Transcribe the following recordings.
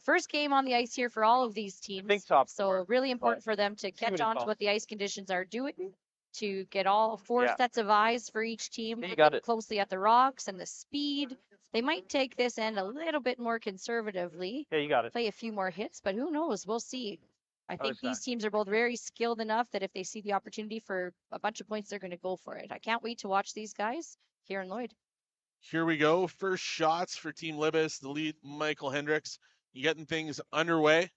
First game on the ice here for all of these teams. So really important for them to catch on to what the ice conditions are doing, to get all four sets of eyes for each team, looking closely at the rocks and the speed. They might take this end a little bit more conservatively. Yeah, you got it. Play a few more hits, but who knows? We'll see. I think these teams are both very skilled enough that if they see the opportunity for a bunch of points, they're going to go for it. I can't wait to watch these guys here in Lloyd. Here we go. First shots for Team Libbus, the lead, Michael Hendricks. You getting things underway.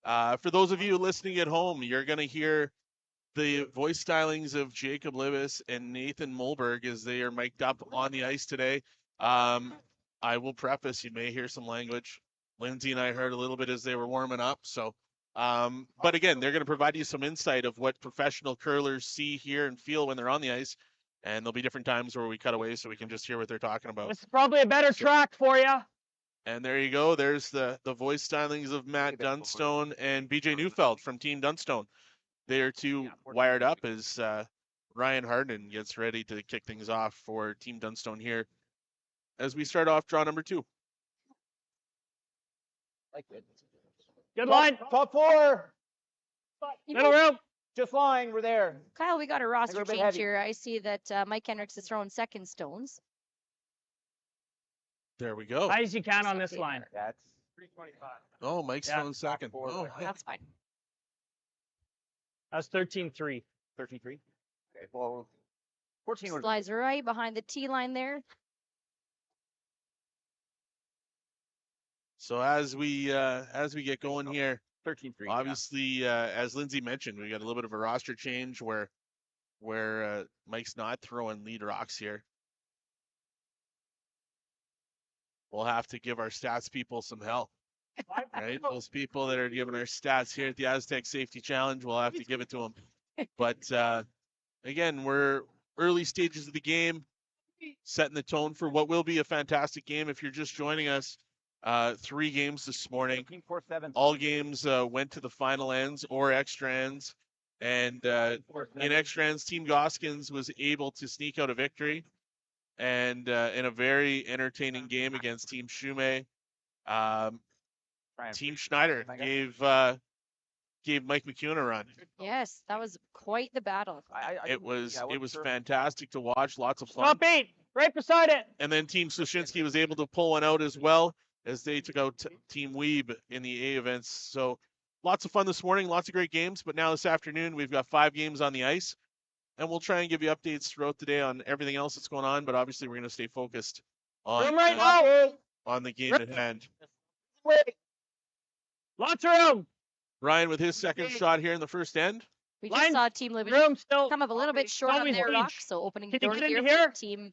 For those of you listening at home, you're going to hear the voice stylings of Jacob Libbus and Nathan Mulberg as they are mic'd up on the ice today. I will preface, you may hear some language. Lindsay and I heard a little bit as they were warming up. So, but again, they're going to provide you some insight of what professional curlers see, hear, and feel when they're on the ice. And there'll be different times where we cut away so we can just hear what they're talking about. This is probably a better track for you. And there you go. There's the voice stylings of Matt Dunstone and BJ Neufeld from Team Dunstone. They are two wired up as Ryan Harden gets ready to kick things off for Team Dunstone here as we start off draw number 2. Good line. Top 4. Middle room. Just line. We're there. Kyle, we got a roster a bit change heavy. here. I see that Mike Hendricks is throwing second stones. There we go. High as you can on this line. That's 325. Oh, Mike's throwing second. Back Oh, yeah. That's fine. That's 13-3. 13-3. Okay. Well, 14 would Slides right behind the T line there. So as we get going here, 13-3. obviously, as Lindsay mentioned, we got a little bit of a roster change where Mike's not throwing lead rocks here. We'll have to give our stats people some help, right? Those people that are giving our stats here at the Astec Safety Challenge, we'll have to give it to them. But again, we're early stages of the game, setting the tone for what will be a fantastic game. If you're just joining us, 3 games this morning. 4-7. All games went to the final ends or extra ends. And in extra ends, Team Goskins was able to sneak out a victory. And in a very entertaining game against Team Shumei, Team Schneider gave Mike McEwen a run. Yes, that was quite the battle. It was fantastic to watch. Lots of fun. Top 8. Right beside it. And then Team Sushinsky was able to pull one out as well as they took out Team Weeb in the A events. So lots of fun this morning, lots of great games. But now this afternoon, we've got 5 games on the ice. And we'll try and give you updates throughout the day on everything else that's going on. But obviously, we're going to stay focused on the game at hand. Lots of room. Ryan with his second shot here in the first end. We just Line, saw Team Libbus Room still. come up a little bit short on always their reach. rock, so opening the Can door you get here into for here? Team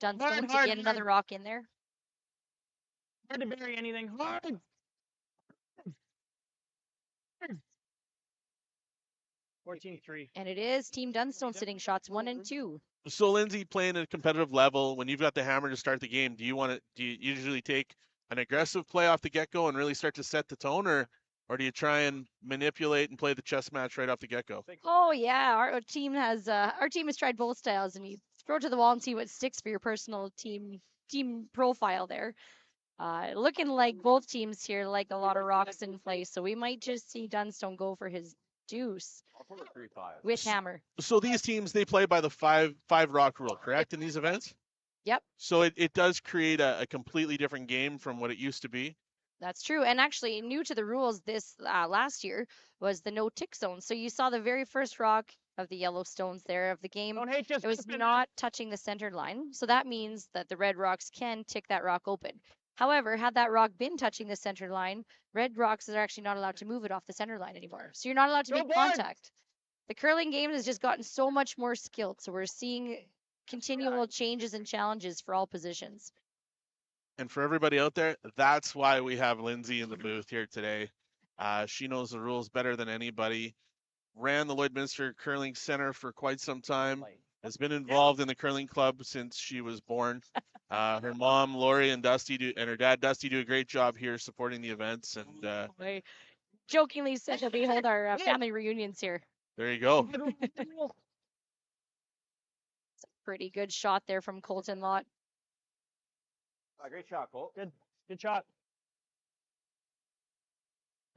Dunstone Hard, to hard, get another rock in there. Hard to bury anything. Hard. 14-3. And it is Team Dunstone sitting shots 1 and 2. So Lindsay, playing at a competitive level, when you've got the hammer to start the game, do you usually take an aggressive play off the get-go and really start to set the tone, or do you try and manipulate and play the chess match right off the get-go? Oh yeah, our team has tried both styles, and you throw it to the wall and see what sticks for your personal team profile there. Looking like both teams here like a lot of rocks in play, so we might just see Dunstone go for his deuce with hammer. So these teams, they play by the five rock rule, correct, in these events? Yep. So it does create a completely different game from what it used to be. That's true. And actually, new to the rules this last year was the no tick zone. So you saw the very first rock of the yellow stones there of the game. Don't hate just It was not touching the centered line. So that means that the red rocks can tick that rock open. However, had that rock been touching the center line, red rocks are actually not allowed to move it off the center line anymore. So you're not allowed to make contact. The curling game has just gotten so much more skilled. So we're seeing continual changes and challenges for all positions. And for everybody out there, that's why we have Lindsay in the booth here today. She knows the rules better than anybody. Ran the Lloydminster Curling Center for quite some time. Has been involved in the curling club since she was born. Her mom, Lori, and her dad, Dusty, do a great job here supporting the events. And I jokingly said that we hold our family reunions here. there you go. It's a pretty good shot there from Colton Lott. Great shot, Colt. Good shot.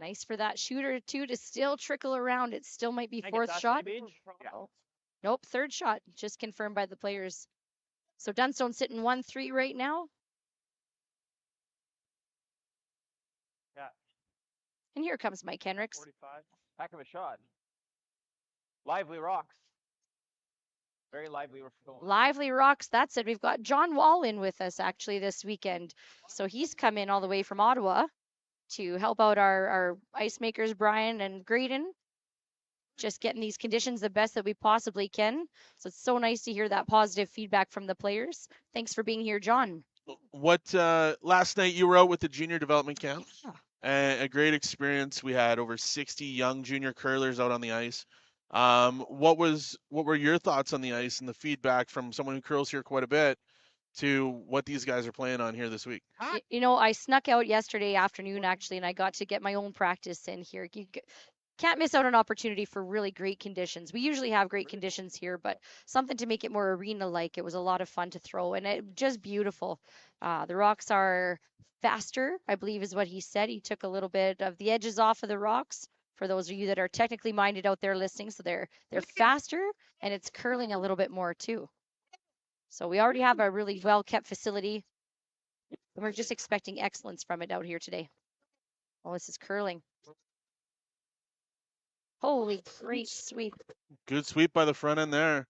Nice for that shooter too to still trickle around. It still might be Can I get fourth that shot. side, Paige? Oh. Nope, third shot just confirmed by the players. So Dunstone sitting 1-3 right now. Yeah. And here comes Mike Hendricks. 45. Heck of a shot. Lively rocks. Very lively. Lively Rocks. That's it. We've got John Wall in with us actually this weekend. So he's come in all the way from Ottawa to help out our ice makers, Brian and Graydon. Just getting these conditions the best that we possibly can. So it's so nice to hear that positive feedback from the players. Thanks for being here, John. What last night you were out with the junior development camp? Yeah. A great experience. We had over 60 young junior curlers out on the ice. What were your thoughts on the ice and the feedback from someone who curls here quite a bit to what these guys are playing on here this week? You know, I snuck out yesterday afternoon actually, and I got to get my own practice in here. Can't miss out on opportunity for really great conditions. We usually have great conditions here, but something to make it more arena-like. It was a lot of fun to throw, and it just beautiful. The rocks are faster, I believe is what he said. He took a little bit of the edges off of the rocks. For those of you that are technically minded out there listening, so they're faster and it's curling a little bit more too. So we already have a really well-kept facility, and we're just expecting excellence from it out here today. Oh, this is curling. Holy, great sweep. Good sweep by the front end there.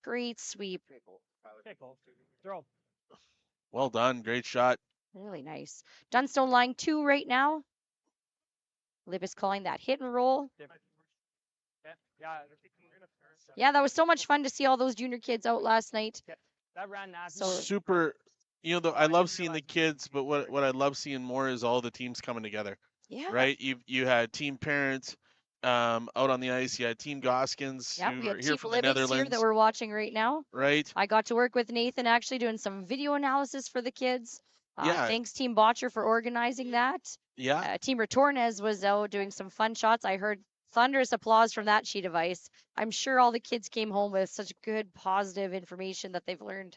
Great sweep. Okay, cool. Throw. Well done. Great shot. Really nice. Dunstone line 2 right now. Libbus calling that hit and roll. Yeah. Yeah, that was so much fun to see all those junior kids out last night. That ran nasty. So- Super. You know, I love seeing the kids, but what I love seeing more is all the teams coming together. Yeah. Right? You had team parents out on the ice. You had team Goskins Yeah, who we are had here Team from the Libbus here Netherlands. that we're watching right now. Right? I got to work with Nathan actually doing some video analysis for the kids. Yeah. Thanks Team Botcher for organizing that. Yeah. Team Retornez was out doing some fun shots. I heard thunderous applause from that sheet of ice. I'm sure all the kids came home with such good positive information that they've learned.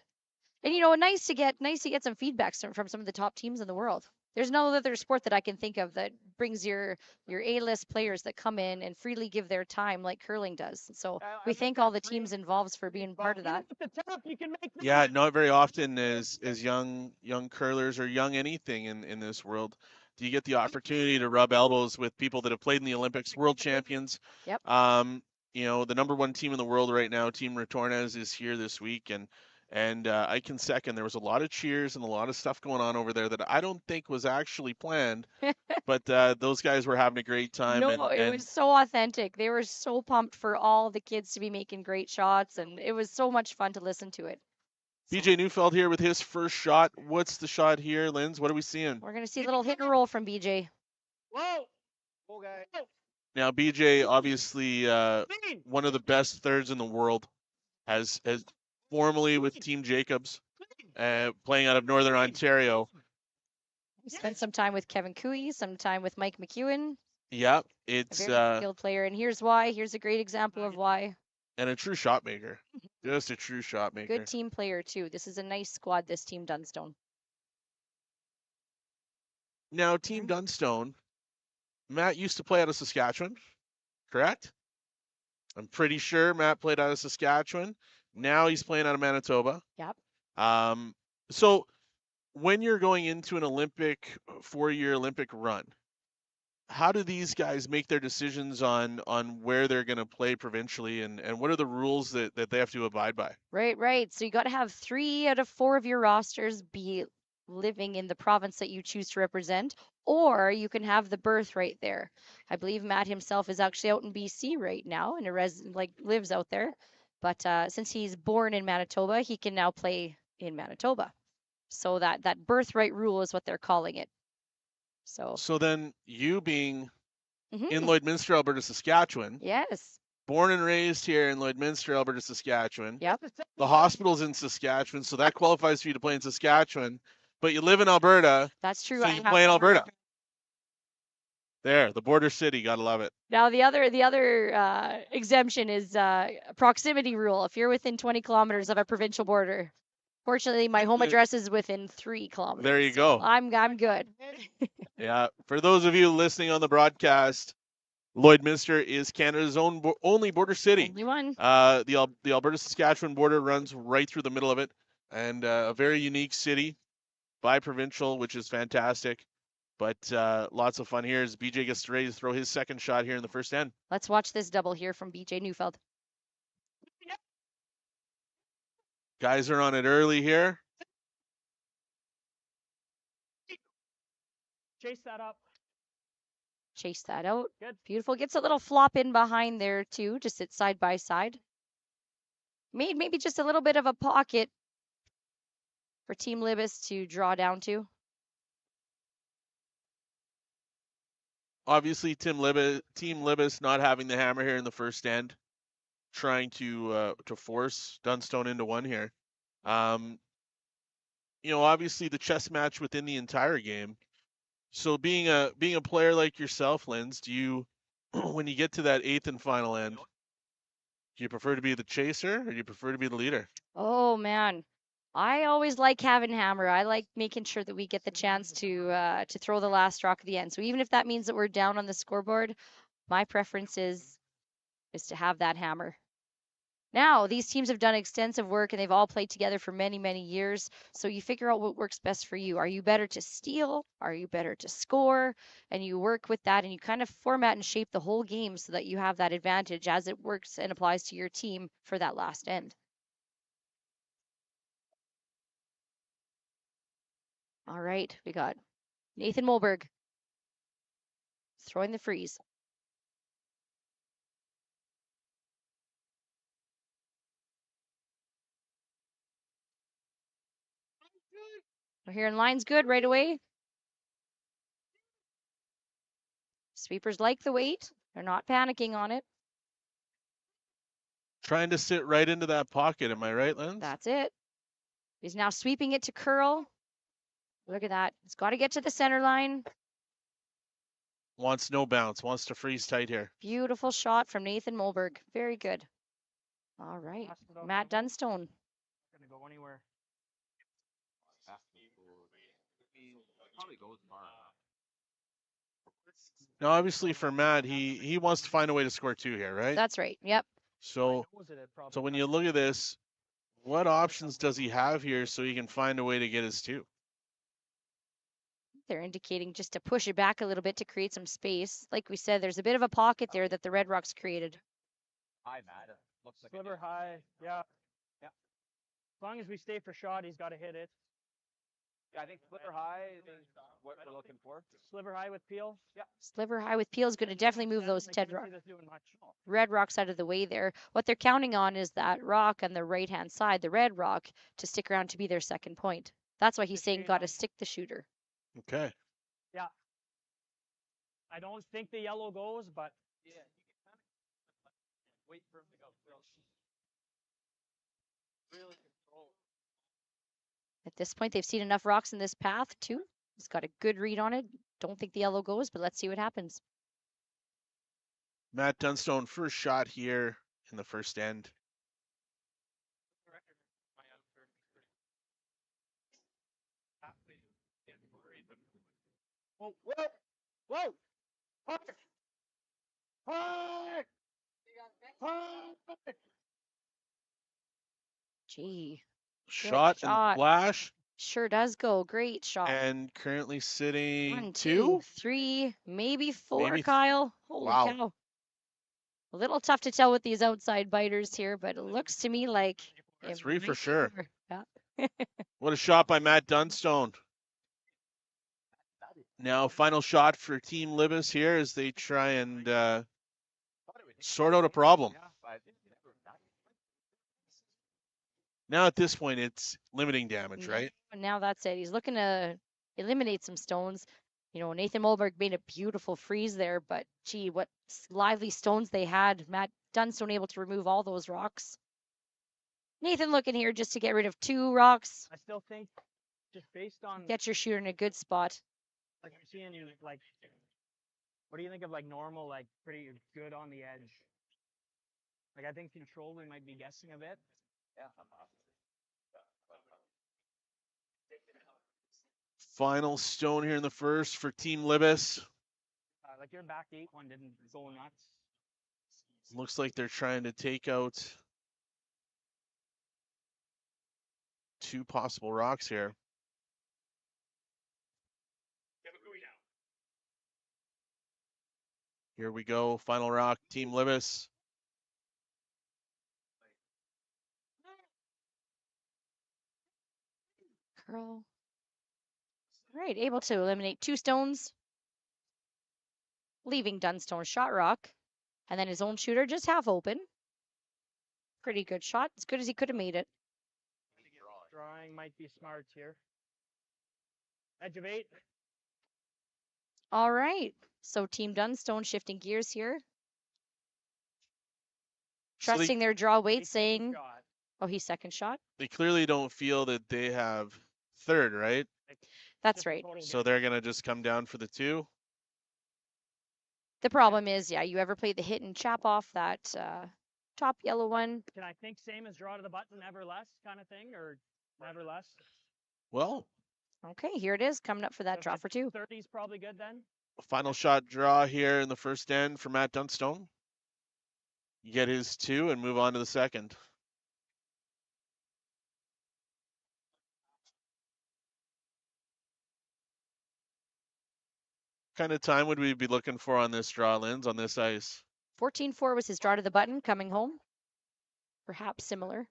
And you know, nice to get some feedback from some of the top teams in the world. There's no other sport that I can think of that brings your A-list players that come in and freely give their time like curling does. So we thank all the teams involved for being part of that. At the top, you can make Yeah, not very often as young curlers or young anything in this world do you get the opportunity to rub elbows with people that have played in the Olympics, world champions. Yep. You know, the number 1 team in the world right now, Team Retornez, is here this week, and I can second there was a lot of cheers and a lot of stuff going on over there that I don't think was actually planned, but those guys were having a great time. No, it was so authentic. They were so pumped for all the kids to be making great shots, and it was so much fun to listen to it. BJ Neufeld here with his first shot. What's the shot here, Linz? What are we seeing? We're going to see a little hit and roll from BJ. Whoa. Full guy. Now, BJ, obviously Clean. one of the best thirds in the world, has formerly with Team Jacobs, playing out of Northern Ontario. Spent some time with Kevin Cooey, some time with Mike McEwen. Yep, A it's very skilled player, and here's why. Here's a great example of why. and a true shot maker. Just a true shot maker. Good team player too. This is a nice squad, this team Dunstone. Now, Team Dunstone, Matt used to play out of Saskatchewan, correct? I'm pretty sure Matt played out of Saskatchewan. Now he's playing out of Manitoba. Yep. So when you're going into an Olympic 4-year Olympic run, how do these guys make their decisions on where they're going to play provincially, and what are the rules that they have to abide by? Right. So you got to have 3 out of 4 of your rosters be living in the province that you choose to represent, or you can have the birth right there. I believe Matt himself is actually out in BC right now and lives out there. But since he's born in Manitoba, he can now play in Manitoba. So that birthright rule is what they're calling it. So then you being Mhm. in Lloydminster, Alberta, Saskatchewan, Yes. born and raised here in Lloydminster, Alberta, Saskatchewan. Yep. The hospital's in Saskatchewan, so that qualifies for you to play in Saskatchewan. But you live in Alberta, That's true. so I you can have play in to- Alberta. There, the border city, gotta love it. Now the other exemption is proximity rule. If you're within 20 kilometers of a provincial border. Fortunately, my home address is within 3 kilometers. There you so go. I'm good. Yeah, for those of you listening on the broadcast, Lloydminster is Canada's only border city. Only one. The Alberta-Saskatchewan border runs right through the middle of it, and a very unique city, bi-provincial, which is fantastic. But lots of fun here as BJ gets ready to throw his second shot here in the first end. Let's watch this double here from BJ Neufeld. Guys are on it early here. Chase that up. Chase that out. Good. Beautiful. Gets a little flop in behind there too. Just sit side by side. Made maybe just a little bit of a pocket for Team Libbus to draw down to. Obviously, Team Libbus not having the hammer here in the first end, trying to force Dunstone into one here. You know, obviously the chess match within the entire game. So being a player like yourself, Linz, do you, when you get to that 8th and final end, do you prefer to be the chaser or do you prefer to be the leader? Oh man, I always like having hammer. I like making sure that we get the chance to throw the last rock at the end. So even if that means that we're down on the scoreboard, my preference is to have that hammer. Now, these teams have done extensive work and they've all played together for many, many years. So you figure out what works best for you. Are you better to steal? Are you better to score? And you work with that and you kind of format and shape the whole game so that you have that advantage as it works and applies to your team for that last end. All right, we got Nathan Molberg throwing the freeze. We're hearing lines good right away. Sweepers like the weight. They're not panicking on it. Trying to sit right into that pocket, am I right, Linz? That's it. He's now sweeping it to curl. Look at that. It's got to get to the center line. Wants no bounce, wants to freeze tight here. Beautiful shot from Nathan Molberg. Very good. All right. Matt Dunstone. Gonna go anywhere. Now, obviously for Matt, he wants to find a way to score 2 here, right? That's right. Yep. So when you look at this, what options does he have here so he can find a way to get his 2? They're indicating just to push it back a little bit to create some space. Like we said, there's a bit of a pocket there that the Red Rocks created. High, Matt. Looks like Sliver high. Yeah. Yeah. As long as we stay for shot, he's got to hit it. Yeah, I think sliver high is what we're looking for. Sliver high with peel. Yeah. Sliver high with peel is going to definitely move those They couldn't see this doing much. Red Rocks out of the way there. What they're counting on is that rock on the right-hand side, the red rock, to stick around to be their second point. That's why he's saying got to stick the shooter. Okay. Yeah. I don't think the yellow goes, but Yeah, you can kind of wait for him to go. Really control. At this point, they've seen enough rocks in this path, too. He's got a good read on it. Don't think the yellow goes, but let's see what happens. Matt Dunstone, first shot here in the first end. whoa, whoa, whoa, hark, hark, hark. Gee, Shot shot. and flash. Sure does go. Great shot. And currently sitting 1, 2. 2, 3, maybe 4, Maybe Kyle. Holy wow. cow. A little tough to tell with these outside biters here, but it looks to me like it 3 for might be sure. 4. Yeah. What a shot by Matt Dunstone. Now, final shot for Team Libbus here as they try and sort out a problem. Now, at this point, it's limiting damage, right? Now that's it. He's looking to eliminate some stones. You know, Nathan Molberg made a beautiful freeze there, but gee, what lively stones they had. Matt Dunstone able to remove all those rocks. Nathan looking here just to get rid of 2 rocks. I still think, just based on Get your shooter in a good spot. like I'm seeing you like, what do you think of like normal, like pretty good on the edge? Like I think control we might be guessing a bit. Yeah. Final stone here in the first for Team Libbus. Like your back 8 one didn't go nuts. Looks like they're trying to take out 2 possible rocks here. Here we go. Final rock, Team Libbus. Curl. All right, able to eliminate 2 stones, leaving Dunstone shot rock, and then his own shooter just half open. Pretty good shot, as good as he could have made it. Drawing might be smart here. Edge of 8. All right, so Team Dunstone shifting gears here. So Trusting their draw weight, saying, Shot. oh, he's second shot. they clearly don't feel that they have third, right? That's Just a right. total So guess. they're going to just come down for the 2. The problem is, yeah, you ever play the hit and chap off that top yellow one? Can I think same as draw to the button, never less kind of thing, or never less? Well, Okay, here it is, coming up for that So draw if for 2. 30's probably good then. final shot draw here in the first end for Matt Dunstone. You get his 2 and move on to the second. What kind of time would we be looking for on this draw, Linz, on this ice? 14-4 was his draw to the button coming home. Perhaps similar.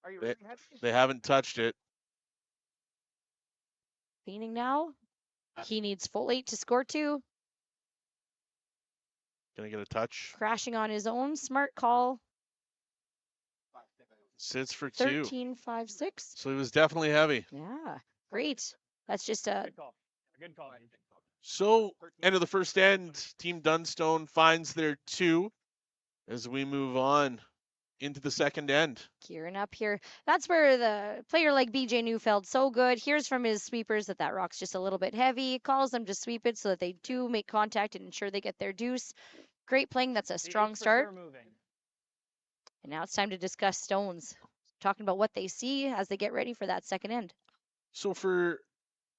Are you They- ripping heavy? They haven't touched it. Leaning now. He needs full 8 to score 2. Gonna get a touch. Crashing on his own. Smart call. Sits for 2. 13-5-6. So he was definitely heavy. Yeah, great. That's just a Good call. Good call. So end of the first end, Team Dunstone finds their 2 as we move on into the second end. gearing up here. That's where the player like BJ Neufeld, so good. Hears from his sweepers that rock's just a little bit heavy. Calls them to sweep it so that they do make contact and ensure they get their deuce. Great playing. That's a strong start. Moving. And now it's time to discuss stones. Talking about what they see as they get ready for that second end. So for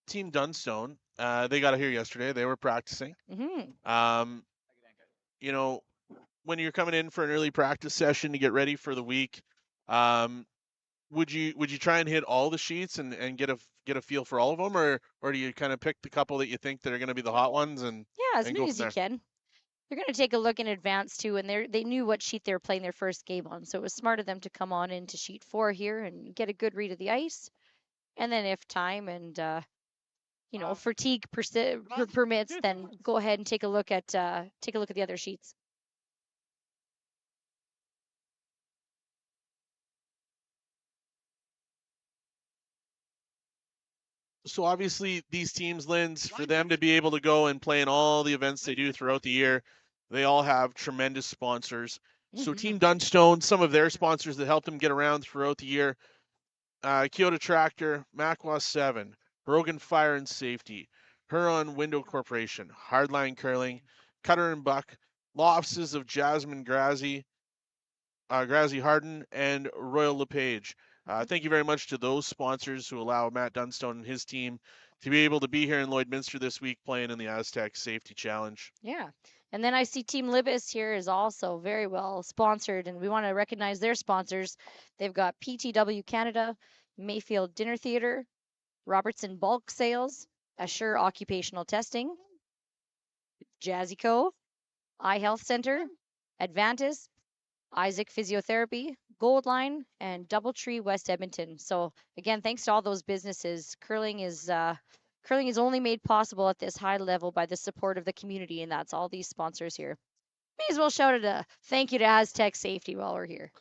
Team Dunstone, they got here yesterday. They were practicing. Mm-hmm. You know, when you're coming in for an early practice session to get ready for the week, would you try and hit all the sheets and get a feel for all of them, or do you kind of pick the couple that you think that are going to be the hot ones and Yeah, as and many go as from you can. They're going to take a look in advance too, and they knew what sheet they were playing their first game on, so it was smart of them to come on into sheet 4 here and get a good read of the ice, and then if time and fatigue permits, then go ahead and take a look at the other sheets. So obviously these teams, Linz, for them to be able to go and play in all the events they do throughout the year, they all have tremendous sponsors. So Team Dunstone, some of their sponsors that help them get around throughout the year, Kyoto Tractor, Makwa 7, Brogan Fire and Safety, Huron Window Corporation, Hardline Curling, Cutter and Buck, law offices of Jasmine Grazi Harden, and Royal LePage. Thank you very much to those sponsors who allow Matt Dunstone and his team to be able to be here in Lloydminster this week playing in the Astec Safety Challenge. Yeah. And then I see Team Libbus here is also very well sponsored, and we want to recognize their sponsors. They've got PTW Canada, Mayfield Dinner Theater, Robertson Bulk Sales, Assure Occupational Testing, Jazzyco, Eye Health Center, Advantis, Isaac Physiotherapy, Goldline, and Doubletree West Edmonton. So again, thanks to all those businesses. Curling is only made possible at this high level by the support of the community, and that's all these sponsors here. May as well shout out a thank you to Astec Safety while we're here.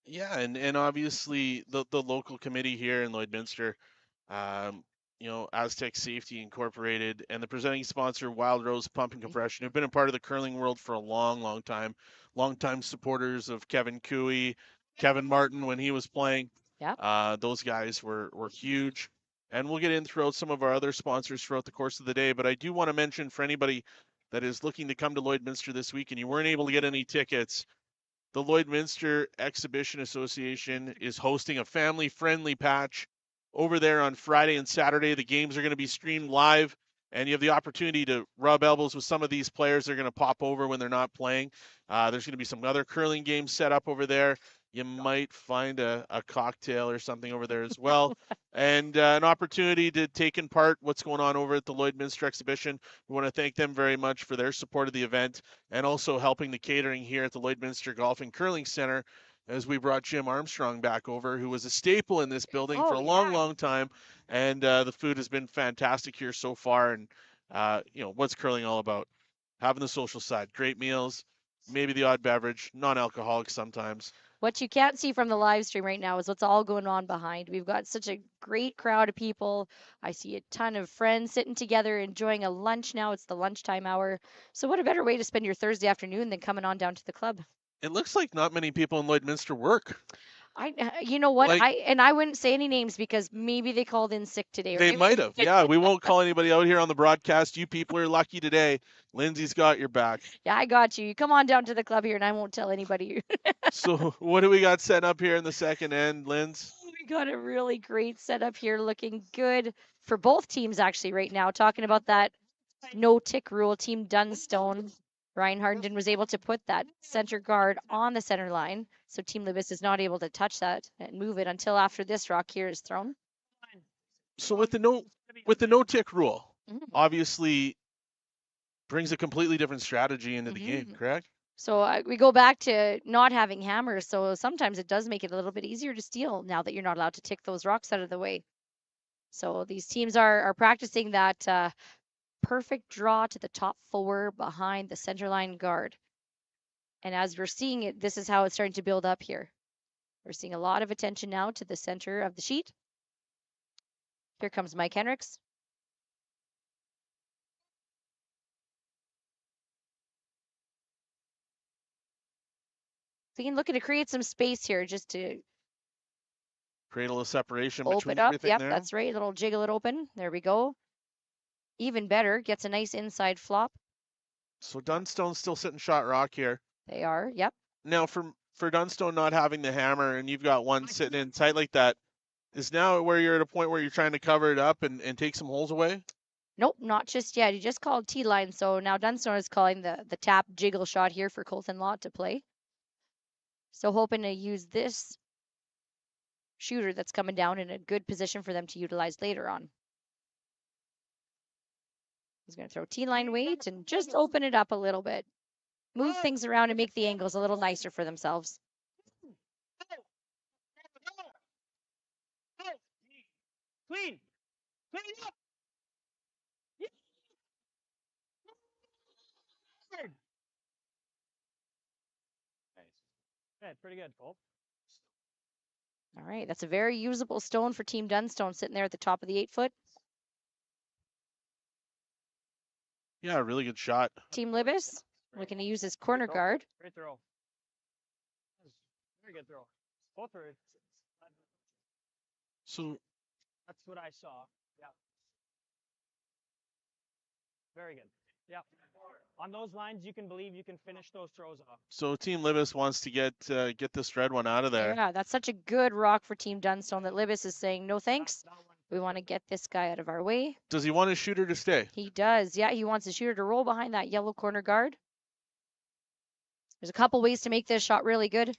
Yeah, and obviously the local committee here in Lloydminster, Astec Safety Incorporated, and the presenting sponsor Wild Rose Pump and Compression, who've been a part of the curling world for a long time. Longtime supporters of Kevin Cooey, Kevin Martin when he was playing. Yeah. Those guys were huge. And we'll get in throughout some of our other sponsors throughout the course of the day. But I do want to mention for anybody that is looking to come to Lloydminster this week and you weren't able to get any tickets, the Lloydminster Exhibition Association is hosting a family-friendly patch over there on Friday and Saturday. The games are going to be streamed live, and you have the opportunity to rub elbows with some of these players. They're going to pop over when they're not playing. There's going to be some other curling games set up over there. You might find a cocktail or something over there as well. And an opportunity to take in part what's going on over at the Lloydminster exhibition. We want to thank them very much for their support of the event and also helping the catering here at the Lloydminster Golf and Curling Center as we brought Jim Armstrong back over, who was a staple in this building for a long time. And the food has been fantastic here so far. And, what's curling all about? Having the social side, great meals, maybe the odd beverage, non-alcoholic sometimes. What you can't see from the live stream right now is what's all going on behind. We've got such a great crowd of people. I see a ton of friends sitting together enjoying a lunch now. It's the lunchtime hour. So what a better way to spend your Thursday afternoon than coming on down to the club? It looks like not many people in Lloydminster work. You know what? Like- I wouldn't say any names because maybe they called in sick today. They might have. Yeah, we won't call anybody out here on the broadcast. You people are lucky today. Lindsay's got your back. Yeah, I got you. You come on down to the club here and I won't tell anybody. So what do we got set up here in the second end, Linz? We got a really great setup here, looking good for both teams actually right now. Talking about that no tick rule, Team Dunstone. Ryan Harden was able to put that center guard on the center line, so Team Libbus is not able to touch that and move it until after this rock here is thrown. So with the no tick rule, Mhm. obviously brings a completely different strategy into the game, correct? So we go back to not having hammers, so sometimes it does make it a little bit easier to steal now that you're not allowed to tick those rocks out of the way. So these teams are practicing that perfect draw to the top four behind the center line guard. And as we're seeing it, this is how it's starting to build up here. We're seeing a lot of attention now to the center of the sheet. Here comes Mike Hendricks. We can look to create some space here just to Create a little separation open between up. everything Yep, there. that's right. A little jiggle it open. There we go. Even better, gets a nice inside flop. So Dunstone's still sitting shot rock here. They are. Yep. Now for Dunstone not having the hammer and you've got one sitting in tight like that, is now where you're at a point where you're trying to cover it up and take some holes away? Nope, not just yet. He just called T-line. So now Dunstone is calling the tap jiggle shot here for Colton Lott to play. So hoping to use this shooter that's coming down in a good position for them to utilize later on. He's going to throw T-line weight and just open it up a little bit. Move things around and make the angles a little nicer for themselves. Clean. Clean up. Yeah, pretty good, Cole. All right, that's a very usable stone for Team Dunstone sitting there at the top of the 8-foot. Yeah, really good shot. Team Libbus looking to use his corner guard. Great throw. Very good throw. Both are. So That's what I saw. Yeah. Very good. Yeah. On those lines, you can believe you can finish those throws off. So Team Libbus wants to get this red one out of there. Yeah, that's such a good rock for Team Dunstone that Libbus is saying, no thanks. We want to get this guy out of our way. Does he want his shooter to stay? He does. Yeah, he wants the shooter to roll behind that yellow corner guard. There's a couple ways to make this shot really good.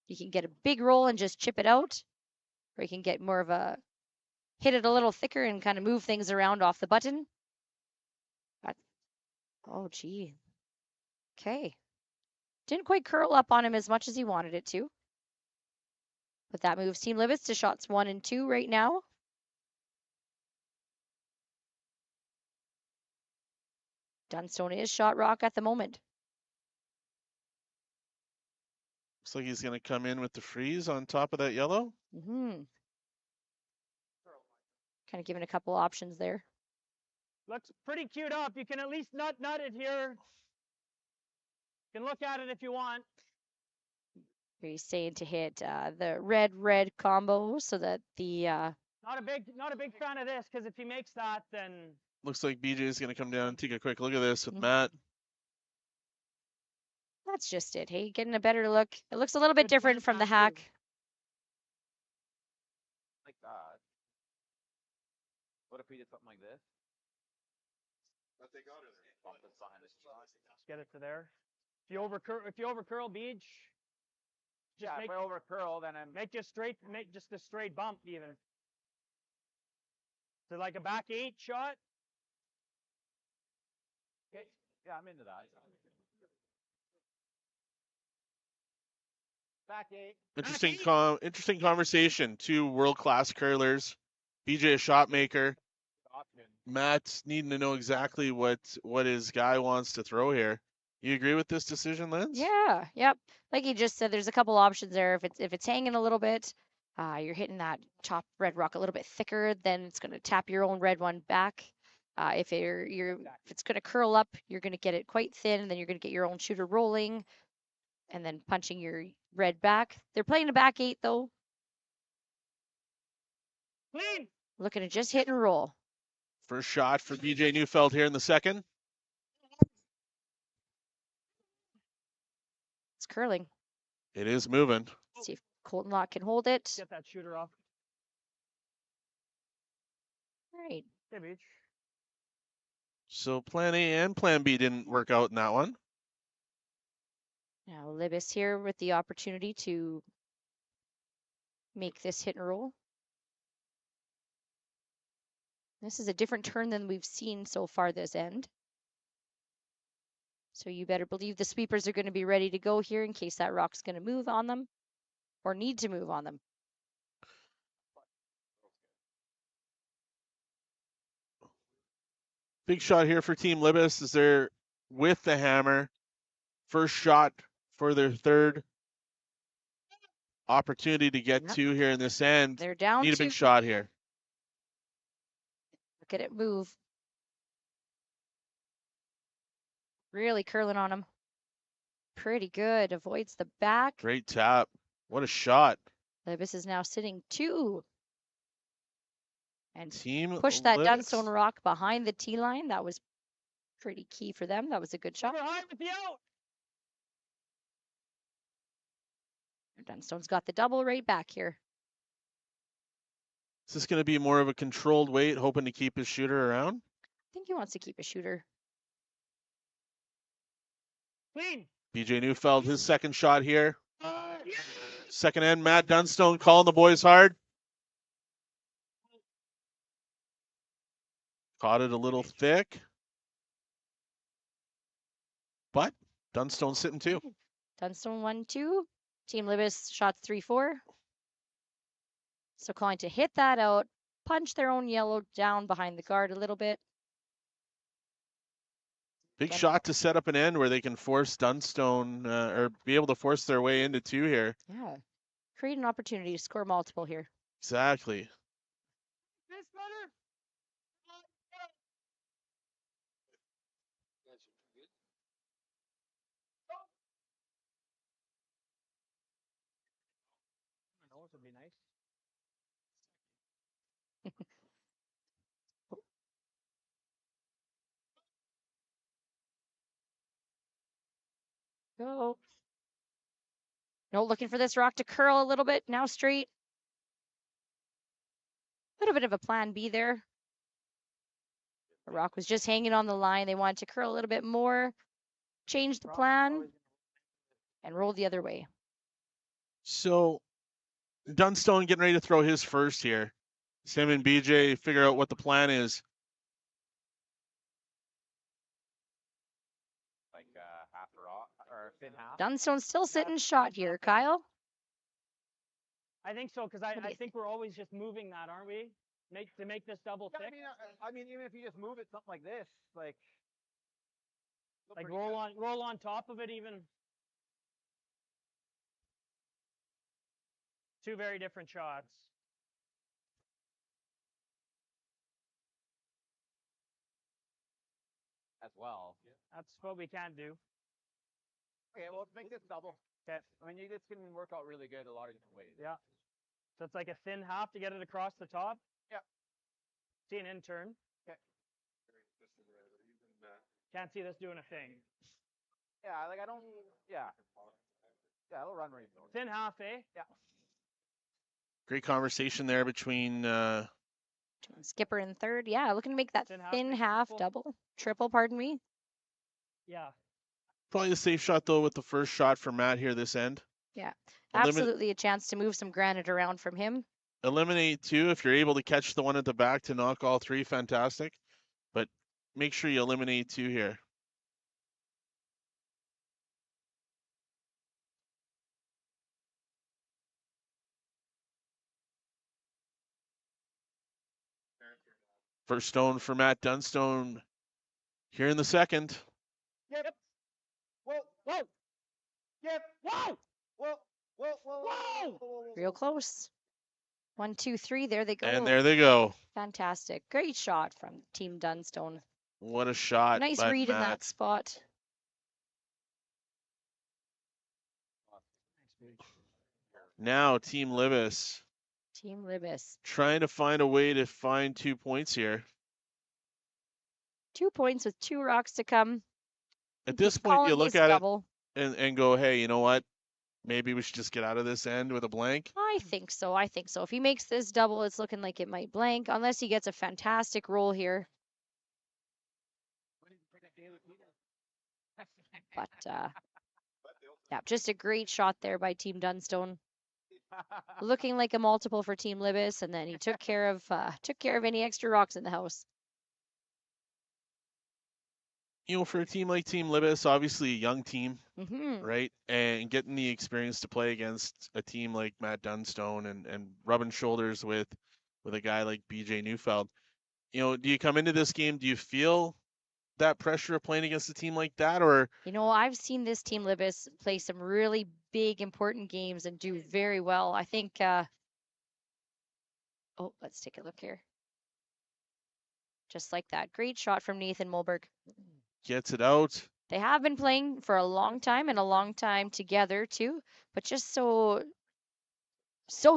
You can get a big roll and just chip it out, or you can get more of a hit it a little thicker and kind of move things around off the button. Oh, gee. Okay. Didn't quite curl up on him as much as he wanted it to. But that moves Team Libbus to shots 1 and 2 right now. Dunstone is shot rock at the moment. Looks like he's going to come in with the freeze on top of that yellow. Kind of giving a couple options there. Looks pretty queued up. You can at least nut it here. You can look at it if you want. He's saying to hit the red combo so that the Not a big fan of this, because if he makes that, then Looks like BJ is going to come down and take a quick look at this with Matt. that's just it. Hey, getting a better look. It looks a little bit Good different point, from the Matthew. hack. we did something like this. Bump this behind this shot. Just get it to there. If you over curl beach, just Yeah, make if I over curl, then I'm make just a straight bump even. So like a back 8 shot. okay. Yeah, I'm into that. Back 8. Interesting conversation. Two world-class curlers. BJ a shot maker. Option. Matt needing to know exactly what his guy wants to throw here. You agree with this decision, Lance? Yeah, yep. Like you just said, there's a couple options there. If it's hanging a little bit, you're hitting that top red rock a little bit thicker, then it's going to tap your own red one back. If it's going to curl up, you're going to get it quite thin, and then you're going to get your own shooter rolling, and then punching your red back. They're playing a back 8 though. Clean. Looking to just hit and roll. First shot for BJ Neufeld here in the second. It's curling. It is moving. See if Colton Locke can hold it. Get that shooter off. Right. Okay, beach. So plan A and plan B didn't work out in that one. Now Libbus here with the opportunity to make this hit and roll. This is a different turn than we've seen so far this end. So you better believe the sweepers are going to be ready to go here in case that rock's going to move on them or need to move on them. Big shot here for Team Libbus as they're with the hammer. First shot for their third opportunity to get Yep. two here in this end. They're down Need a to big shot here. look at it move. Really curling on him. Pretty good. Avoids the back. Great tap. What a shot. Libbus is now sitting 2. And Team push that Libbus. Dunstone rock behind the tee line. That was pretty key for them. That was a good shot. Over high with the out. Dunstone's got the double right back here. Is this going to be more of a controlled weight, hoping to keep his shooter around? I think he wants to keep a shooter. Clean. BJ Neufeld, his second shot here. Second end, Matt Dunstone calling the boys hard. Caught it a little thick. But Dunstone sitting 2. Dunstone 1-2. Team Libbus shots 3-4. So calling to hit that out, punch their own yellow down behind the guard a little bit. Big Again. shot to set up an end where they can force Dunstone or be able to force their way into 2 here. Yeah. Create an opportunity to score multiple here. Exactly. This better. Nose would be nice. Go. No, looking for this rock to curl a little bit. Now straight. Little bit of a plan B there. The rock was just hanging on the line. They wanted to curl a little bit more, change the plan, and roll the other way. So Dunstone getting ready to throw his first here. Sam and BJ figure out what the plan is. Like half a rock or thin half. Dunstone's still sitting shot here, Kyle. I think so, because What do I you think we're always just moving that, aren't we? To make this double Yeah, thick. I mean, even if you just move it something like this, like Like roll on top of it even. Two very different shots. as well. That's what we can do. Okay, well, let's make this double. Okay. I mean, this can work out really good a lot of different ways. Yeah. So it's like a thin half to get it across the top. Yeah. See an intern. Okay. Can't see this doing a thing. Yeah, like I don't. Yeah. Yeah, it'll run right though. Thin half, eh? Yeah. Great conversation there between Skipper in third. Yeah, looking to make that Thin half, thin big half triple. double. Triple, pardon me. Yeah. Probably a safe shot though with the first shot for Matt here this end. Yeah, Eliminate absolutely a chance to move some granite around from him. eliminate 2 if you're able to catch the one at the back to knock all 3. Fantastic, but make sure you eliminate 2 here. First stone for Matt Dunstone here in the second. Yep. Whoa, whoa. Yep. Whoa. Whoa, whoa, whoa, whoa. Real close. 1, 2, 3. There they go. And there they go. Fantastic. Great shot from Team Dunstone. What a shot Nice by read in Matt. that spot. Now Team Libbus Team Libbus. trying to find a way to find 2 points here. 2 points with 2 rocks to come. At this Just point, calling you look this at double. it and go, hey, you know what? Maybe we should just get out of this end with a blank. I think so. I think so. If he makes this double, it's looking like it might blank, unless he gets a fantastic roll here. But yeah, just a great shot there by Team Dunstone. Looking like a multiple for Team Libbus, and then he took care of any extra rocks in the house. You know, for a team like Team Libbus, obviously a young team, Hmm. right? And getting the experience to play against a team like Matt Dunstone and rubbing shoulders with a guy like BJ Neufeld. You know, do you come into this game, do you feel that pressure of playing against a team like that, or You know, I've seen this Team Libbus play some really big, important games and do very well. I think. Oh, let's take a look here. Just like that. Great shot from Nathan Mulberg. gets it out? They have been playing for a long time and a long time together too, but just so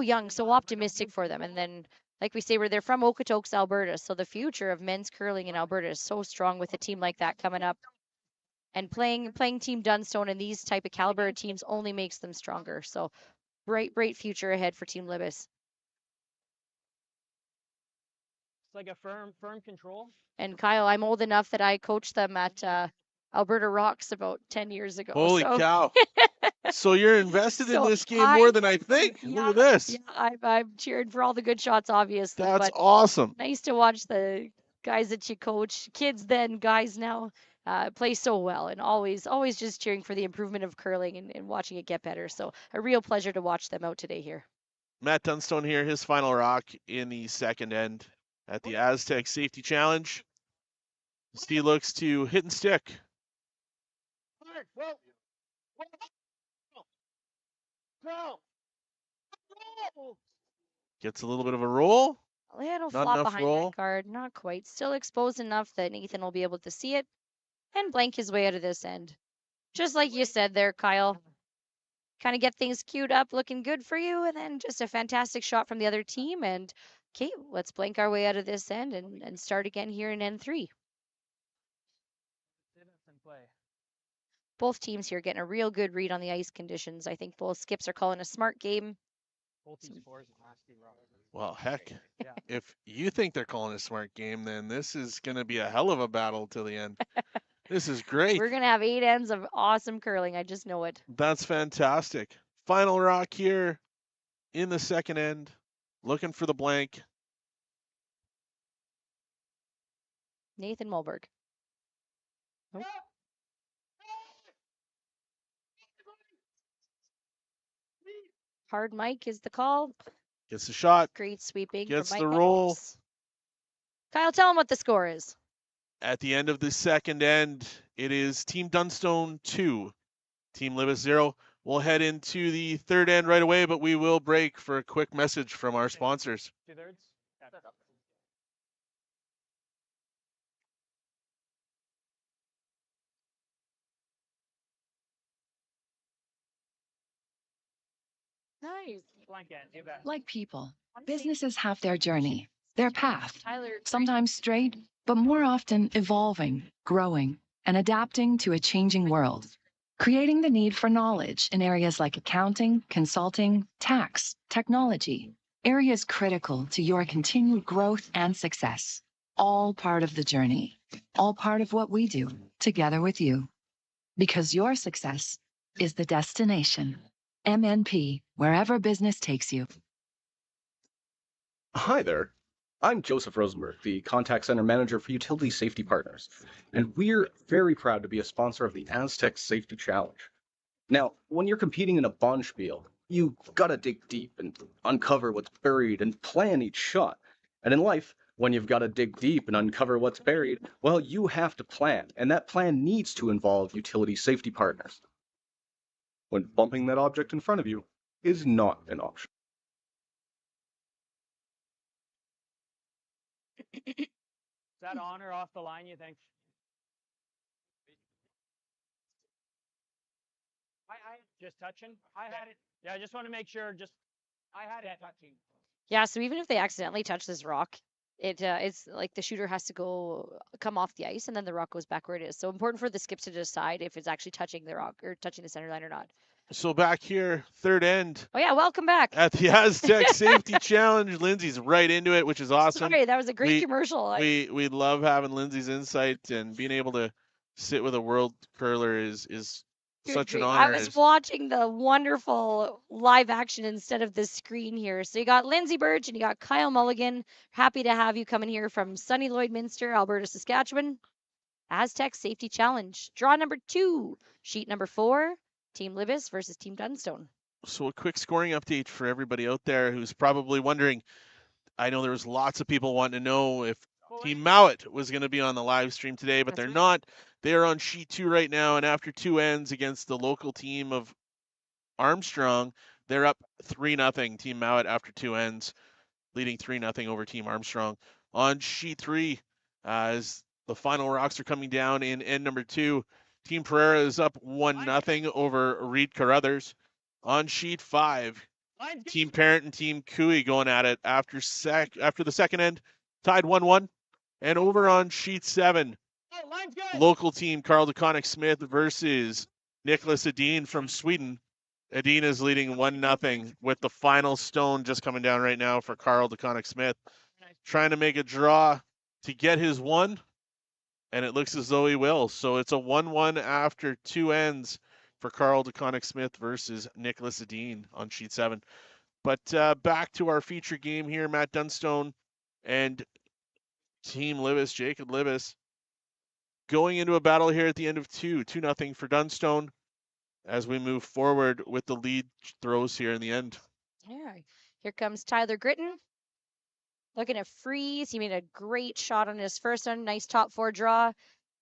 young, so optimistic for them. And then, like we say, they're from Okotoks, Alberta, so the future of men's curling in Alberta is so strong with a team like that coming up. And playing Team Dunstone and these type of caliber teams only makes them stronger. So bright future ahead for Team Libbus. It's like a firm control. And Kyle, I'm old enough that I coached them at Alberta Rocks about 10 years ago. Holy so. cow. So you're invested in So this game more than I think. Yeah, Look at this. Yeah, I'm cheering for all the good shots, obviously. That's but awesome. nice to watch the guys that you coach, kids then, guys now, play so well, and always just cheering for the improvement of curling and watching it get better. So a real pleasure to watch them out today here. Matt Dunstone here, his final rock in the second end at the Astec Safety Challenge. He looks to hit and stick. Gets a little bit of a roll. A little Not flop enough behind roll. that guard, not quite. Still exposed enough that Nathan will be able to see it and blank his way out of this end. Just like you said there, Kyle. Kind of get things queued up, looking good for you, and then just a fantastic shot from the other team. And okay, let's blank our way out of this end and start again here in N3. Both teams here getting a real good read on the ice conditions. I think both skips are calling a smart game. Well, heck, Yeah. if you think they're calling a smart game, then this is going to be a hell of a battle to the end. This is great. We're going to have 8 ends of awesome curling. I just know it. That's fantastic. Final rock here in the second end. Looking for the blank. Nathan Mulberg. Nope. Hard Mike is the call. Gets the shot. Great sweeping. Gets from the Mike roll. Nichols. Kyle, tell him what the score is. At the end of the second end, it is Team Dunstone 2, Team Libbus 0. We'll head into the third end right away, but we will break for a quick message from our sponsors. 2/3? Yeah. Nice. Blanket. You bet. Like people, businesses have their journey, their path, Tyler. sometimes straight, but more often evolving, growing, and adapting to a changing world, creating the need for knowledge in areas like accounting, consulting, tax, technology, areas critical to your continued growth and success. All part of the journey, all part of what we do together with you. Because your success is the destination. MNP, wherever business takes you. Hi there. I'm Joseph Rosenberg, the Contact Center Manager for Utility Safety Partners, and we're very proud to be a sponsor of the Astec Safety Challenge. Now, when you're competing in a bonspiel, you gotta dig deep and uncover what's buried and plan each shot. And in life, when you've gotta dig deep and uncover what's buried, well, you have to plan, and that plan needs to involve utility safety partners. When bumping that object in front of you is not an option. Is that on or off the line, you think? I just touching. I had it. Yeah, I just want to make sure. I had it touching. Yeah, so even if they accidentally touch this rock, it's like the shooter has to come off the ice, and then the rock goes back where it is. So important for the skip to decide if it's actually touching the rock or touching the center line or not. So back here, third end Oh yeah, welcome back. at the Astec Safety Challenge. Lindsay's right into it, which is awesome. Sorry, that was a great commercial. We love having Lindsay's insight, and being able to sit with a world curler is such an honor. I was watching the wonderful live action instead of the screen here. So you got Lindsay Birch and you got Kyle Mulligan. Happy to have you coming here from sunny Lloydminster, Alberta, Saskatchewan. Astec Safety Challenge. Draw number 2. Sheet number 4. Team Libbus versus Team Dunstone. So a quick scoring update for everybody out there who's probably wondering. I know there was lots of people wanting to know if Team Mowat was going to be on the live stream today, but they're not. They are on sheet 2 right now, and after 2 ends against the local team of Armstrong, they're up 3-0. Team Mowat after 2 ends, leading 3-0 over Team Armstrong. On sheet 3, as the final rocks are coming down in end number 2, Team Pereira is up 1-0 over Reed Carruthers. On sheet 5, Team Parent and Team Cooey going at it after the second end, tied 1-1. And over on sheet 7, local team Carl DeConnick Smith versus Nicholas Edin from Sweden. Edin is leading 1-0 with the final stone just coming down right now for Carl DeConnick Smith. Trying to make a draw to get his 1, and it looks as though he will. So it's a 1-1 after 2 ends for Carl DeConnick Smith versus Nicholas Edin on sheet 7. But back to our feature game here, Matt Dunstone and Team Libbus, Jacob Libbus, going into a battle here at the end of 2-0 for Dunstone as we move forward with the lead throws here in the end. Yeah, here comes Tyler Gritton. Looking to freeze. He made a great shot on his first one. Nice top 4 draw.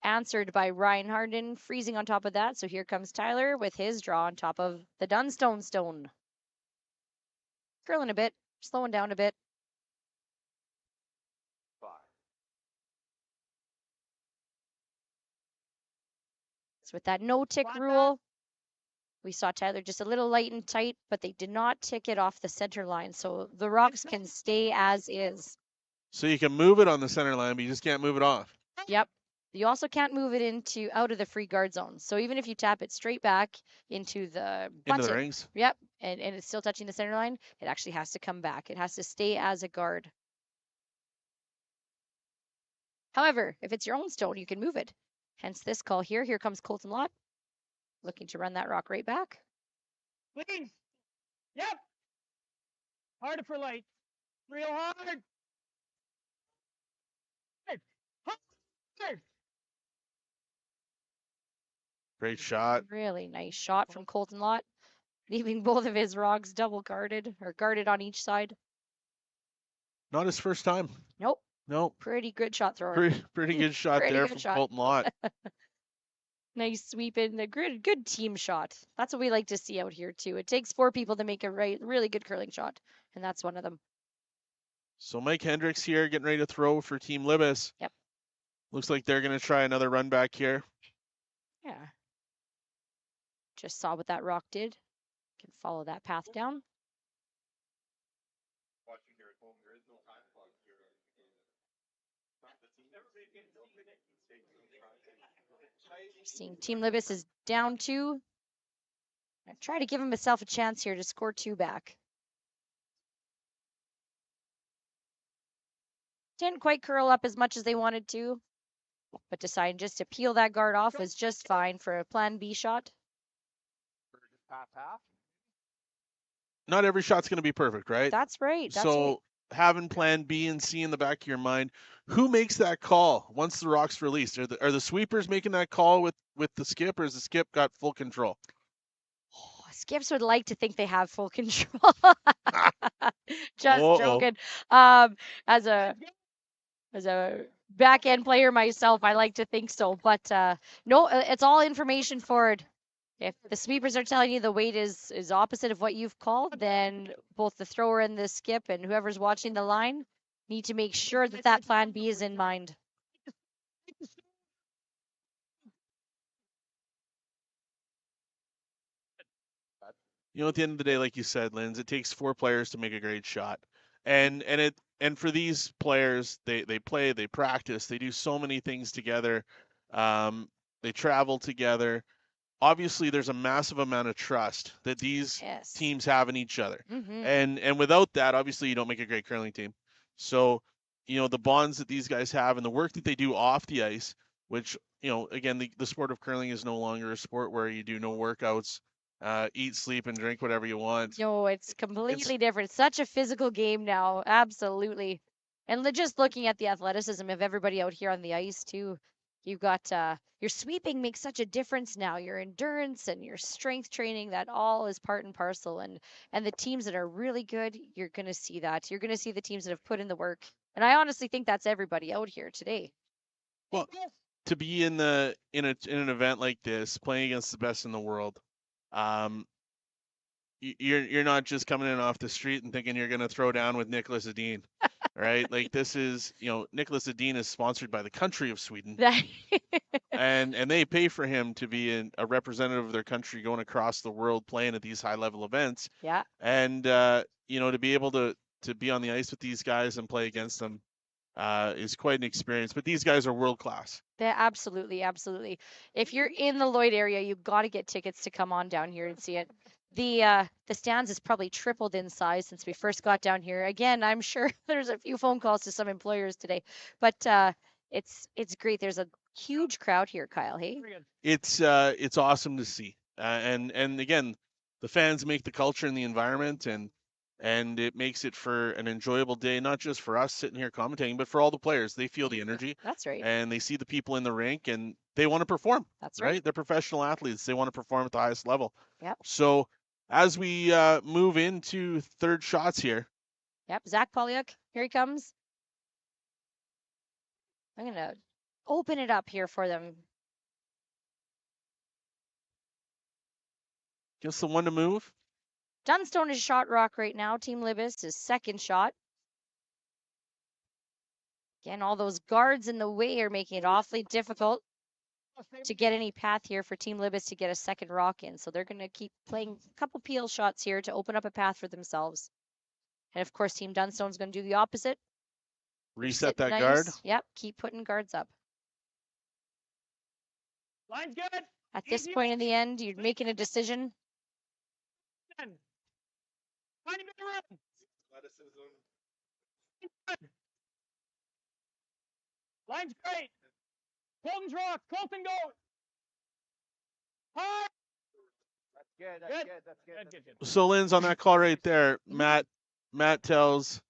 Answered by Ryan Harden, freezing on top of that. So here comes Tyler with his draw on top of the Dunstone stone. Curling a bit, slowing down a bit. So with that no tick rule, we saw Tyler just a little light and tight, but they did not tick it off the center line. So the rocks can stay as is. So you can move it on the center line, but you just can't move it off. Yep. You also can't move it out of the free guard zone. So even if you tap it straight back into the button, into the rings. Yep, and it's still touching the center line, it actually has to come back. It has to stay as a guard. However, if it's your own stone, you can move it. Hence this call here. Here comes Colton Lott, looking to run that rock right back. Please. Yep. Harder for light. Real hard. Hard. Great shot. Really nice shot from Colton Lott, leaving both of his rocks double guarded or guarded on each side. Not his first time. Nope. Nope. Pretty good shot thrower. Pretty good shot there from Colton Lott. Nice sweep in the good team shot. That's what we like to see out here too. It takes 4 people to make a really good curling shot, and that's one of them. So Mike Hendricks here getting ready to throw for Team Libbus. Yep. Looks like they're going to try another run back here. Yeah. Just saw what that rock did. Can follow that path down. Seeing Team Libbus is down 2. I try to give himself a chance here to score 2 back. Didn't quite curl up as much as they wanted to, but deciding just to peel that guard off was just fine for a plan B shot. Pass half. Not every shot's going to be perfect, right? That's right. That's so right. having plan B and C in the back of your mind, who makes that call once the rock's released? Are the sweepers making that call with the skip, or has the skip got full control? Skips would like to think they have full control. Just Uh-oh. joking. As a back end player myself, I like to think so, but no, it's all information forward. If the sweepers are telling you the weight is opposite of what you've called, then both the thrower and the skip and whoever's watching the line need to make sure that that plan B is in mind. You know, at the end of the day, like you said, Linz, it takes 4 players to make a great shot. And for these players, they play, they practice, they do so many things together. They travel together. Obviously, there's a massive amount of trust that these teams have in each other. And without that, obviously, you don't make a great curling team. So, you know, the bonds that these guys have and the work that they do off the ice, which, you know, again, the sport of curling is no longer a sport where you do no workouts, eat, sleep, and drink whatever you want. No, it's completely different. Such a physical game now. Absolutely. And just looking at the athleticism of everybody out here on the ice, too. You've got your sweeping makes such a difference now. Your endurance and your strength training, that all is part and parcel. And the teams that are really good, you're going to see that. You're going to see the teams that have put in the work. And I honestly think that's everybody out here today. Well, to be in an event like this, playing against the best in the world, you're not just coming in off the street and thinking you're going to throw down with Nicholas Edin, right? Like, this is, you know, Nicholas Edin is sponsored by the country of Sweden, and they pay for him to be a representative of their country going across the world playing at these high level events. Yeah. And you know, to be able to be on the ice with these guys and play against them is quite an experience. But these guys are world class. Yeah, absolutely, absolutely. If you're in the Lloyd area, you've got to get tickets to come on down here and see it. The stands has probably tripled in size since we first got down here. Again, I'm sure there's a few phone calls to some employers today, but it's great. There's a huge crowd here, Kyle. Hey, it's awesome to see, and again, the fans make the culture and the environment, and it makes it for an enjoyable day, not just for us sitting here commentating, but for all the players. They feel the energy. That's right. And they see the people in the rink, and they want to perform. That's right. They're professional athletes. They want to perform at the highest level. Yep. So as we move into third shots here. Yep, Zach Polyuk, here he comes. I'm going to open it up here for them. Just the one to move. Dunstone is shot rock right now. Team Libbus is second shot. Again, all those guards in the way are making it awfully difficult to get any path here for Team Libbus to get a second rock in. So they're going to keep playing a couple peel shots here to open up a path for themselves. And of course, Team Dunstone's going to do the opposite. Reset that guard. Yep, keep putting guards up. Line's good. At this point in the end, you're making a decision. Find a bit of room. Line's great. Colton's rock. Colton go. High. That's good. That's good. That's good. Good. So Lynn's on that call right there. Matt tells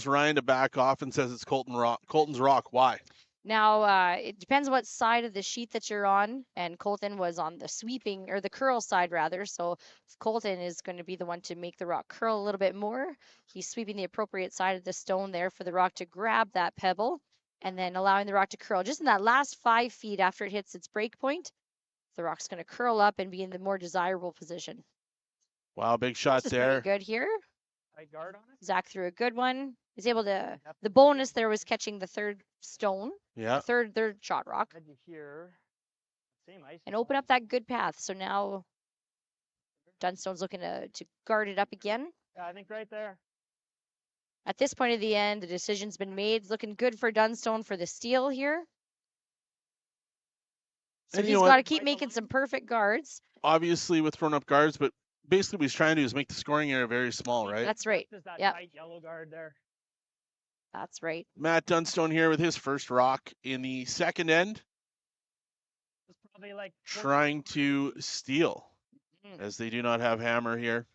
Ryan to back off and says it's Colton's rock. Why? Now, it depends what side of the sheet that you're on, and Colton was on the sweeping, or the curl side, rather. So Colton is going to be the one to make the rock curl a little bit more. He's sweeping the appropriate side of the stone there for the rock to grab that pebble, and then allowing the rock to curl. Just in that last 5 feet after it hits its break point, the rock's going to curl up and be in the more desirable position. Wow, big shot there. Good here. Tight guard on it. Zach threw a good one. He's able to. The bonus there was catching the third stone. Yeah. Third shot rock. Here. Same ice. And open up that good path. So now Dunstone's looking to guard it up again. Yeah, I think right there. At this point of the end, the decision's been made. It's looking good for Dunstone for the steal here. So And he's got to keep making some perfect guards. Obviously with thrown up guards, but basically what he's trying to do is make the scoring area very small, right? That's right. Just that Yeah. tight yellow guard there. That's right. Matt Dunstone here with his first rock in the second end, It's probably like trying to steal, Mhm. as they do not have hammer here.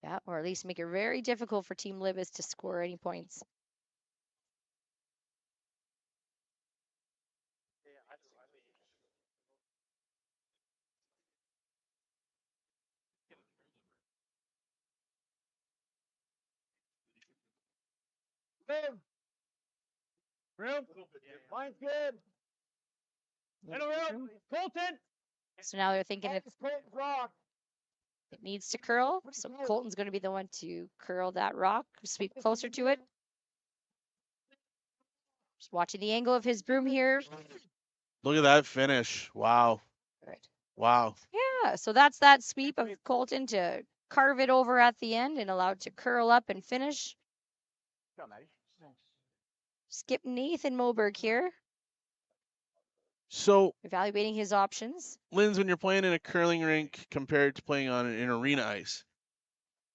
Yeah, or at least make it very difficult for Team Libbus to score any points. Room. Line's good. Middle room. Colton. So now they're thinking Off it the rock. needs to curl. So Colton's going to be the one to curl that rock, sweep closer to it. Just watching the angle of his broom here. Look at that finish. Wow. Right. Wow. Yeah, so that's that sweep of Colton to carve it over at the end and allow it to curl up and finish. Come on, Maddie. Skip Nathan Moberg here, So, evaluating his options. Linz, when you're playing in a curling rink compared to playing on an arena ice,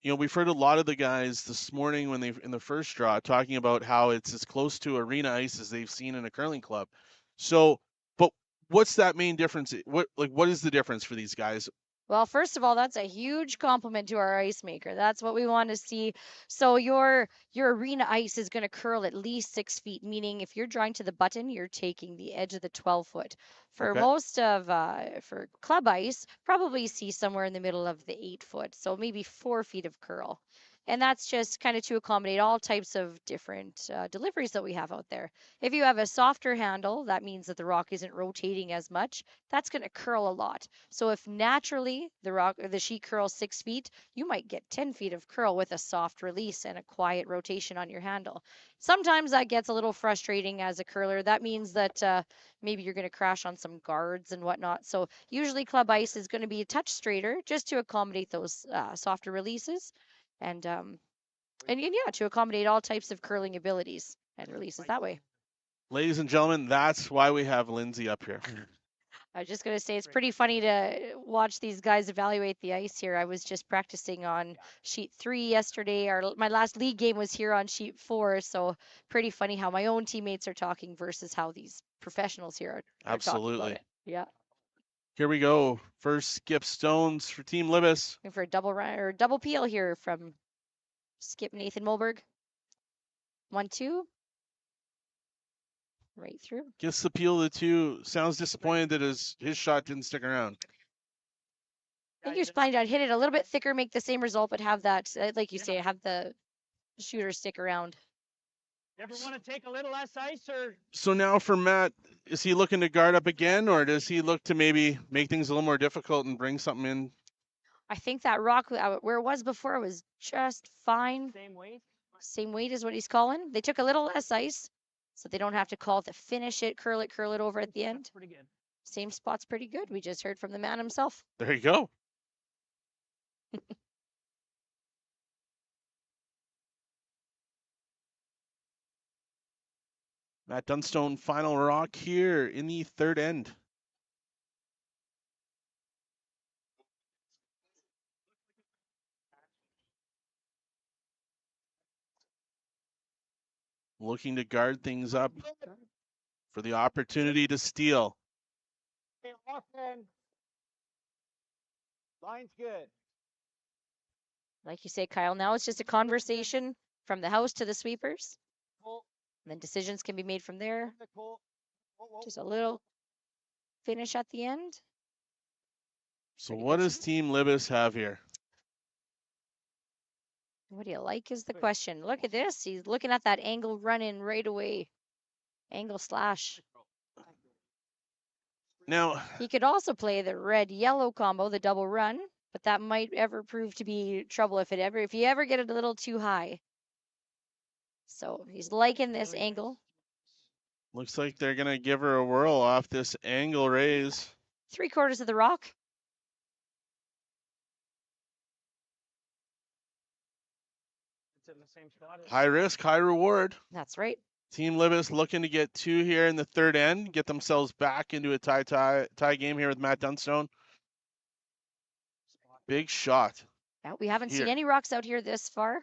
you know, we've heard a lot of the guys this morning when they in the first draw talking about how it's as close to arena ice as they've seen in a curling club. So, but what's that main difference? What is the difference for these guys? Well, first of all, that's a huge compliment to our ice maker. That's what we want to see. So your arena ice is going to curl at least 6 feet, meaning if you're drawing to the button, you're taking the edge of the 12-foot. For Okay. most of for club ice, probably see somewhere in the middle of the 8-foot, so maybe 4 feet of curl. And that's just kind of to accommodate all types of different deliveries that we have out there. If you have a softer handle, that means that the rock isn't rotating as much. That's going to curl a lot. So if naturally the sheet curls 6 feet, you might get 10 feet of curl with a soft release and a quiet rotation on your handle. Sometimes that gets a little frustrating as a curler. That means that maybe you're going to crash on some guards and whatnot. So usually club ice is going to be a touch straighter just to accommodate those softer releases. And yeah, to accommodate all types of curling abilities and releases that way. Ladies and gentlemen, that's why we have Lindsay up here. I was just going to say it's pretty funny to watch these guys evaluate the ice here. I was just practicing on sheet 3 yesterday. My last league game was here on sheet 4, so pretty funny how my own teammates are talking versus how these professionals here are talking Absolutely. about it. Yeah. Here we go. First skip stones for Team Libbus. Looking for a double run or double peel here from Skip Nathan Moberg. 1-2. Right through. Gets the peel of the 2. Sounds disappointed that his shot didn't stick around. I think you're planning to hit it a little bit thicker, make the same result, but have that, like you say, have the shooter stick around. You ever want to take a little less ice or? So now for Matt, is he looking to guard up again, or does he look to maybe make things a little more difficult and bring something in? I think that rock where it was before was just fine. Same weight? Same weight is what he's calling. They took a little less ice, so they don't have to call it to finish it, curl it over at the end. That's pretty good. Same spot's pretty good. We just heard from the man himself. There you go. Matt Dunstone, final rock here in the third end. Looking to guard things up for the opportunity to steal. Line's good. Like you say, Kyle, now it's just a conversation from the house to the sweepers. And then decisions can be made from there. Just a little finish at the end. So what does Team Libbus have here? What do you like is the question. Look at this. He's looking at that angle run in right away. Angle slash. Now, He could also play the red-yellow combo, the double run, but that might ever prove to be trouble if you ever get it a little too high. So he's liking this angle. looks like they're going to give her a whirl off this angle raise. 3/4 of the rock. It's in the same spot. High risk, high reward. That's right. Team Libbus looking to get 2 here in the third end, get themselves back into a tie game here with Matt Dunstone. Big shot. Yeah, we haven't seen Here. any rocks out here this far.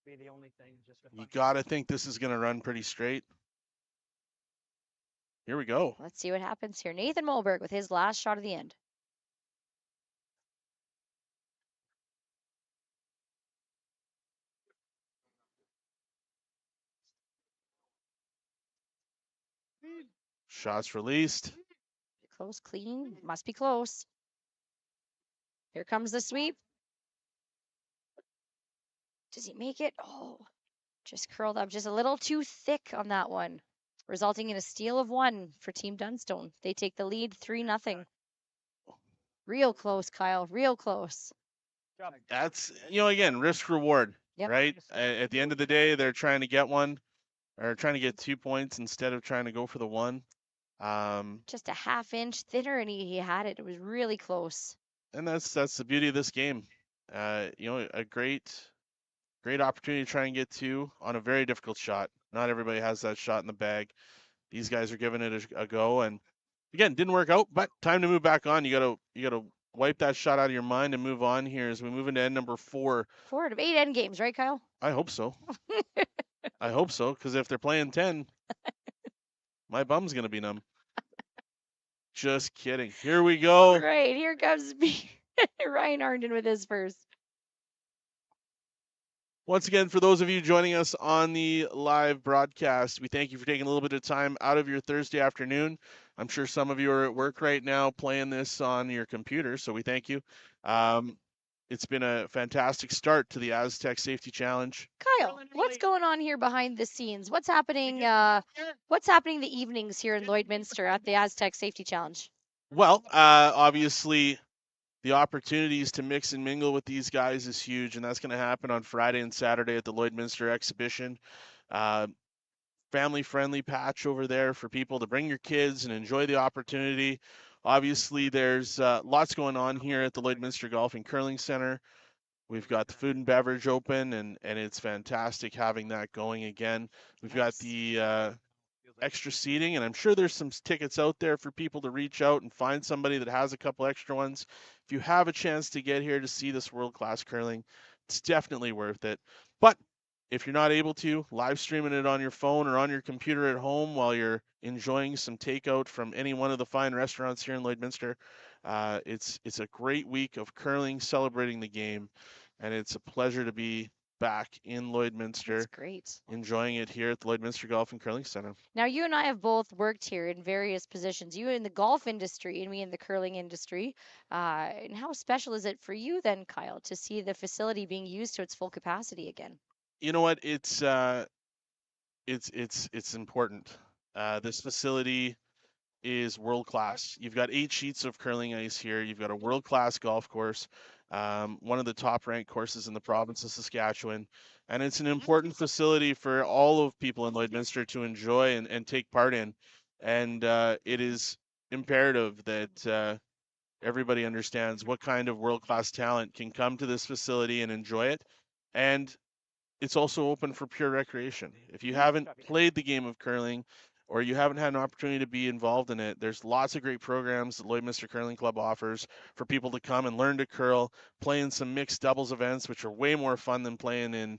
be the only thing. Just to You fucking- got to think this is going to run pretty straight. Here we go. Let's see what happens here. Nathan Mulberg with his last shot of the end. Shots released. Close, clean. Must be close. Here comes the sweep. Does he make it? Oh, just curled up just a little too thick on that one, resulting in a steal of 1 for Team Dunstone. They take the lead 3-0. Real close, Kyle. Real close. Job. That's, again, risk reward, Yep. right? At the end of the day, they're trying to get one or trying to get 2 points instead of trying to go for the 1. Just a half-inch thinner, and he had it. It was really close. And that's the beauty of this game. A great opportunity to try and get 2 on a very difficult shot. Not everybody has that shot in the bag. These guys are giving it a go, and again, didn't work out. But time to move back on. You gotta wipe that shot out of your mind and move on here as we move into end number 4. 4 out of 8 end games, right, Kyle? I hope so. I hope so, because if they're playing 10, my bum's gonna be numb. Just kidding. Here we go. Right, here comes Ryan Arnden with his first. Once again, for those of you joining us on the live broadcast, we thank you for taking a little bit of time out of your Thursday afternoon. I'm sure some of you are at work right now playing this on your computer, so we thank you. It's been a fantastic start to the Astec Safety Challenge. Kyle, what's going on here behind the scenes? What's happening? What's happening the evenings here in Lloydminster at the Astec Safety Challenge? Well, obviously, the opportunities to mix and mingle with these guys is huge, and that's going to happen on Friday and Saturday at the Lloydminster exhibition. Family-friendly patch over there for people to bring your kids and enjoy the opportunity. Obviously, there's lots going on here at the Lloydminster Golf and Curling Center. We've got the food and beverage open, and it's fantastic having that going again. We've got the extra seating, and I'm sure there's some tickets out there for people to reach out and find somebody that has a couple extra ones. If you have a chance to get here to see this world-class curling, it's definitely worth it. But if you're not able to, live streaming it on your phone or on your computer at home while you're enjoying some takeout from any one of the fine restaurants here in Lloydminster, it's a great week of curling, celebrating the game, and it's a pleasure to be back in Lloydminster. That's great. Enjoying it here at the Lloydminster Golf and Curling Center. Now, you and I have both worked here in various positions. You in the golf industry and me in the curling industry. And how special is it for you then, Kyle, to see the facility being used to its full capacity again? You know what? It's important. This facility is world class. You've got 8 sheets of curling ice here. You've got a world class golf course. One of the top ranked courses in the province of Saskatchewan. And it's an important facility for all of people in Lloydminster to enjoy and take part in. And it is imperative that everybody understands what kind of world-class talent can come to this facility and enjoy it. And it's also open for pure recreation. If you haven't played the game of curling, or you haven't had an opportunity to be involved in it, there's lots of great programs that Lloydminster Curling Club offers for people to come and learn to curl, play in some mixed doubles events, which are way more fun than playing in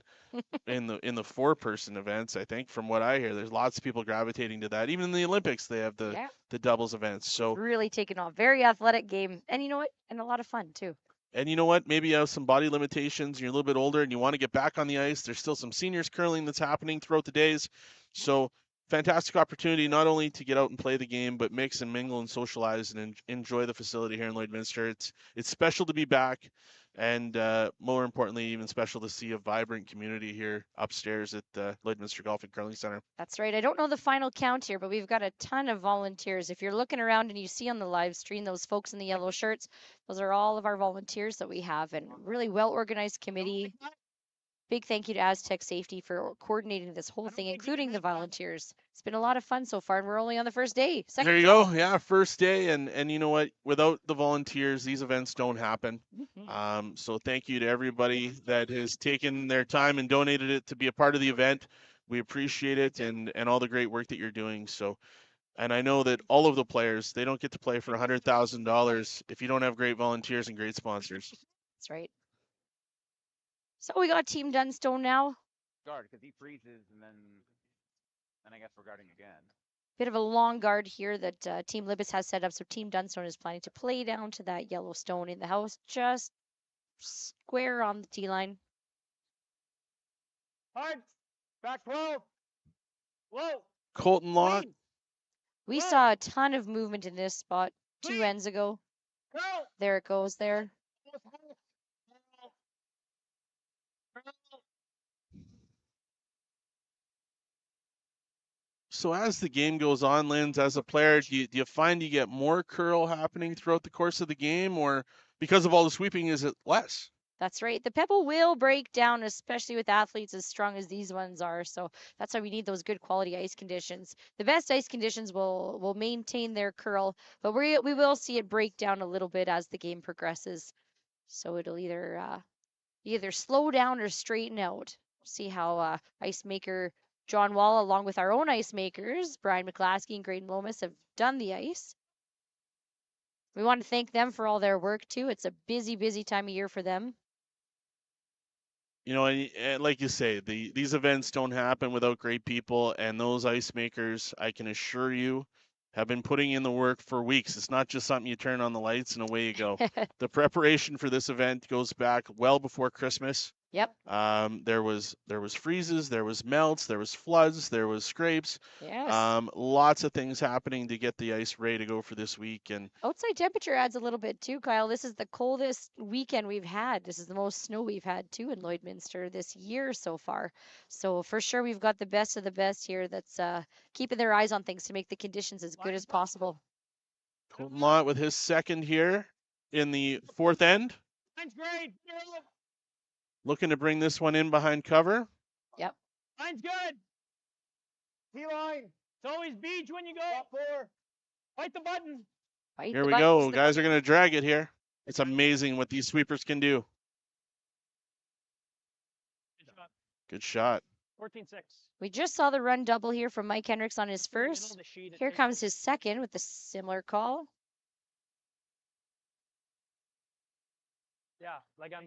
the 4-person events. I think from what I hear, there's lots of people gravitating to that. Even in the Olympics, they have the doubles events. So really taken off. Very athletic game, and you know what? And a lot of fun too. And you know what? Maybe you have some body limitations, you're a little bit older, and you want to get back on the ice. There's still some seniors curling that's happening throughout the days. So fantastic opportunity not only to get out and play the game, but mix and mingle and socialize and enjoy the facility here in Lloydminster. It's special to be back, and more importantly, even special to see a vibrant community here upstairs at the Lloydminster Golf and Curling Center. That's right. I don't know the final count here, but we've got a ton of volunteers. If you're looking around and you see on the live stream those folks in the yellow shirts, those are all of our volunteers that we have, and really well-organized committee. Big thank you to Astec Safety for coordinating this whole thing, including the volunteers. It's been a lot of fun so far, and we're only on the first day. There you go. Yeah, first day, and you know what? Without the volunteers, these events don't happen. So thank you to everybody that has taken their time and donated it to be a part of the event. We appreciate it, and all the great work that you're doing. So, and I know that all of the players, they don't get to play for $100,000 if you don't have great volunteers and great sponsors. That's right. So we got Team Dunstone now. guard because he freezes and then I guess we're guarding again. Bit of a long guard here that Team Libbus has set up. So Team Dunstone is planning to play down to that yellow stone in the house, just square on the T line. Hard. Back 12. Whoa. Colton Lott. Clean. We Whoa. saw a ton of movement in this spot 2 Clean. ends ago. Curl. There it goes there. So as the game goes on, Linz, as a player, do you find you get more curl happening throughout the course of the game, or because of all the sweeping, is it less? That's right. The pebble will break down, especially with athletes as strong as these ones are. So that's why we need those good quality ice conditions. The best ice conditions will maintain their curl, but we will see it break down a little bit as the game progresses. So it'll either slow down or straighten out. See how ice maker John Wall, along with our own ice makers, Brian McClaskey and Graydon Lomas, have done the ice. We want to thank them for all their work too. It's a busy, busy time of year for them. You know, and like you say, these events don't happen without great people, and those ice makers, I can assure you, have been putting in the work for weeks. It's not just something you turn on the lights and away you go. The preparation for this event goes back well before Christmas. Yep. There was freezes, there was melts, there was floods, there was scrapes. Yes. Lots of things happening to get the ice ready to go for this week. And Outside temperature adds a little bit too, Kyle. This is the coldest weekend we've had. This is the most snow we've had too in Lloydminster this year so far. So for sure we've got the best of the best here that's keeping their eyes on things to make the conditions as good as possible. Colton Lott with his second here in the fourth end. Mine's great. Looking to bring this one in behind cover. Yep. Mine's good. T-line. It's always beach when you go. Four. Fight the button. Fight Here the we buttons. go. Guys are going to drag it here. It's amazing what these sweepers can do. Good shot. Good shot. 14-6. We just saw the run double here from Mike Hendricks on his Middle of first. the sheet, it's Here like- comes his second with a similar call. Yeah, like I'm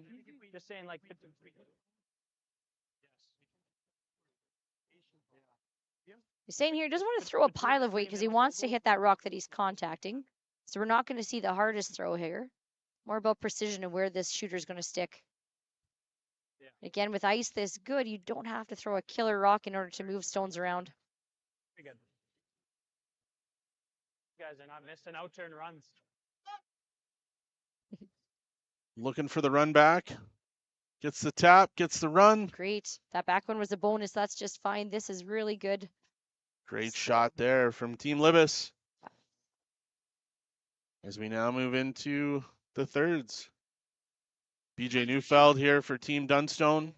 just saying, like. He's saying here he doesn't want to throw a pile of weight because he wants to hit that rock that he's contacting. So we're not going to see the hardest throw here. More about precision and where this shooter is going to stick. Yeah. Again, with ice this good, you don't have to throw a killer rock in order to move stones around. Pretty good. You guys are not missing out turn runs. Looking for the run back. Gets the tap, gets the run. Great. That back one was a bonus. That's just fine. This is really good. Great shot there from Team Libbus. As we now move into the thirds. BJ Neufeld here for Team Dunstone.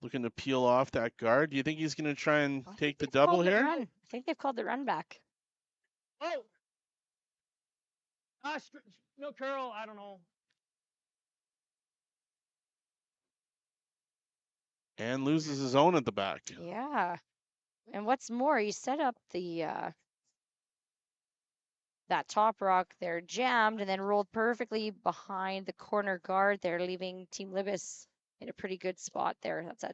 Looking to peel off that guard. Do you think he's going to try and I think take the they've called double the here? run. I think they've called the run back. Oh! No curl, I don't know. And loses his own at the back. Yeah. And what's more, he set up the that top rock there jammed and then rolled perfectly behind the corner guard there, leaving Team Libbus in a pretty good spot there. That's a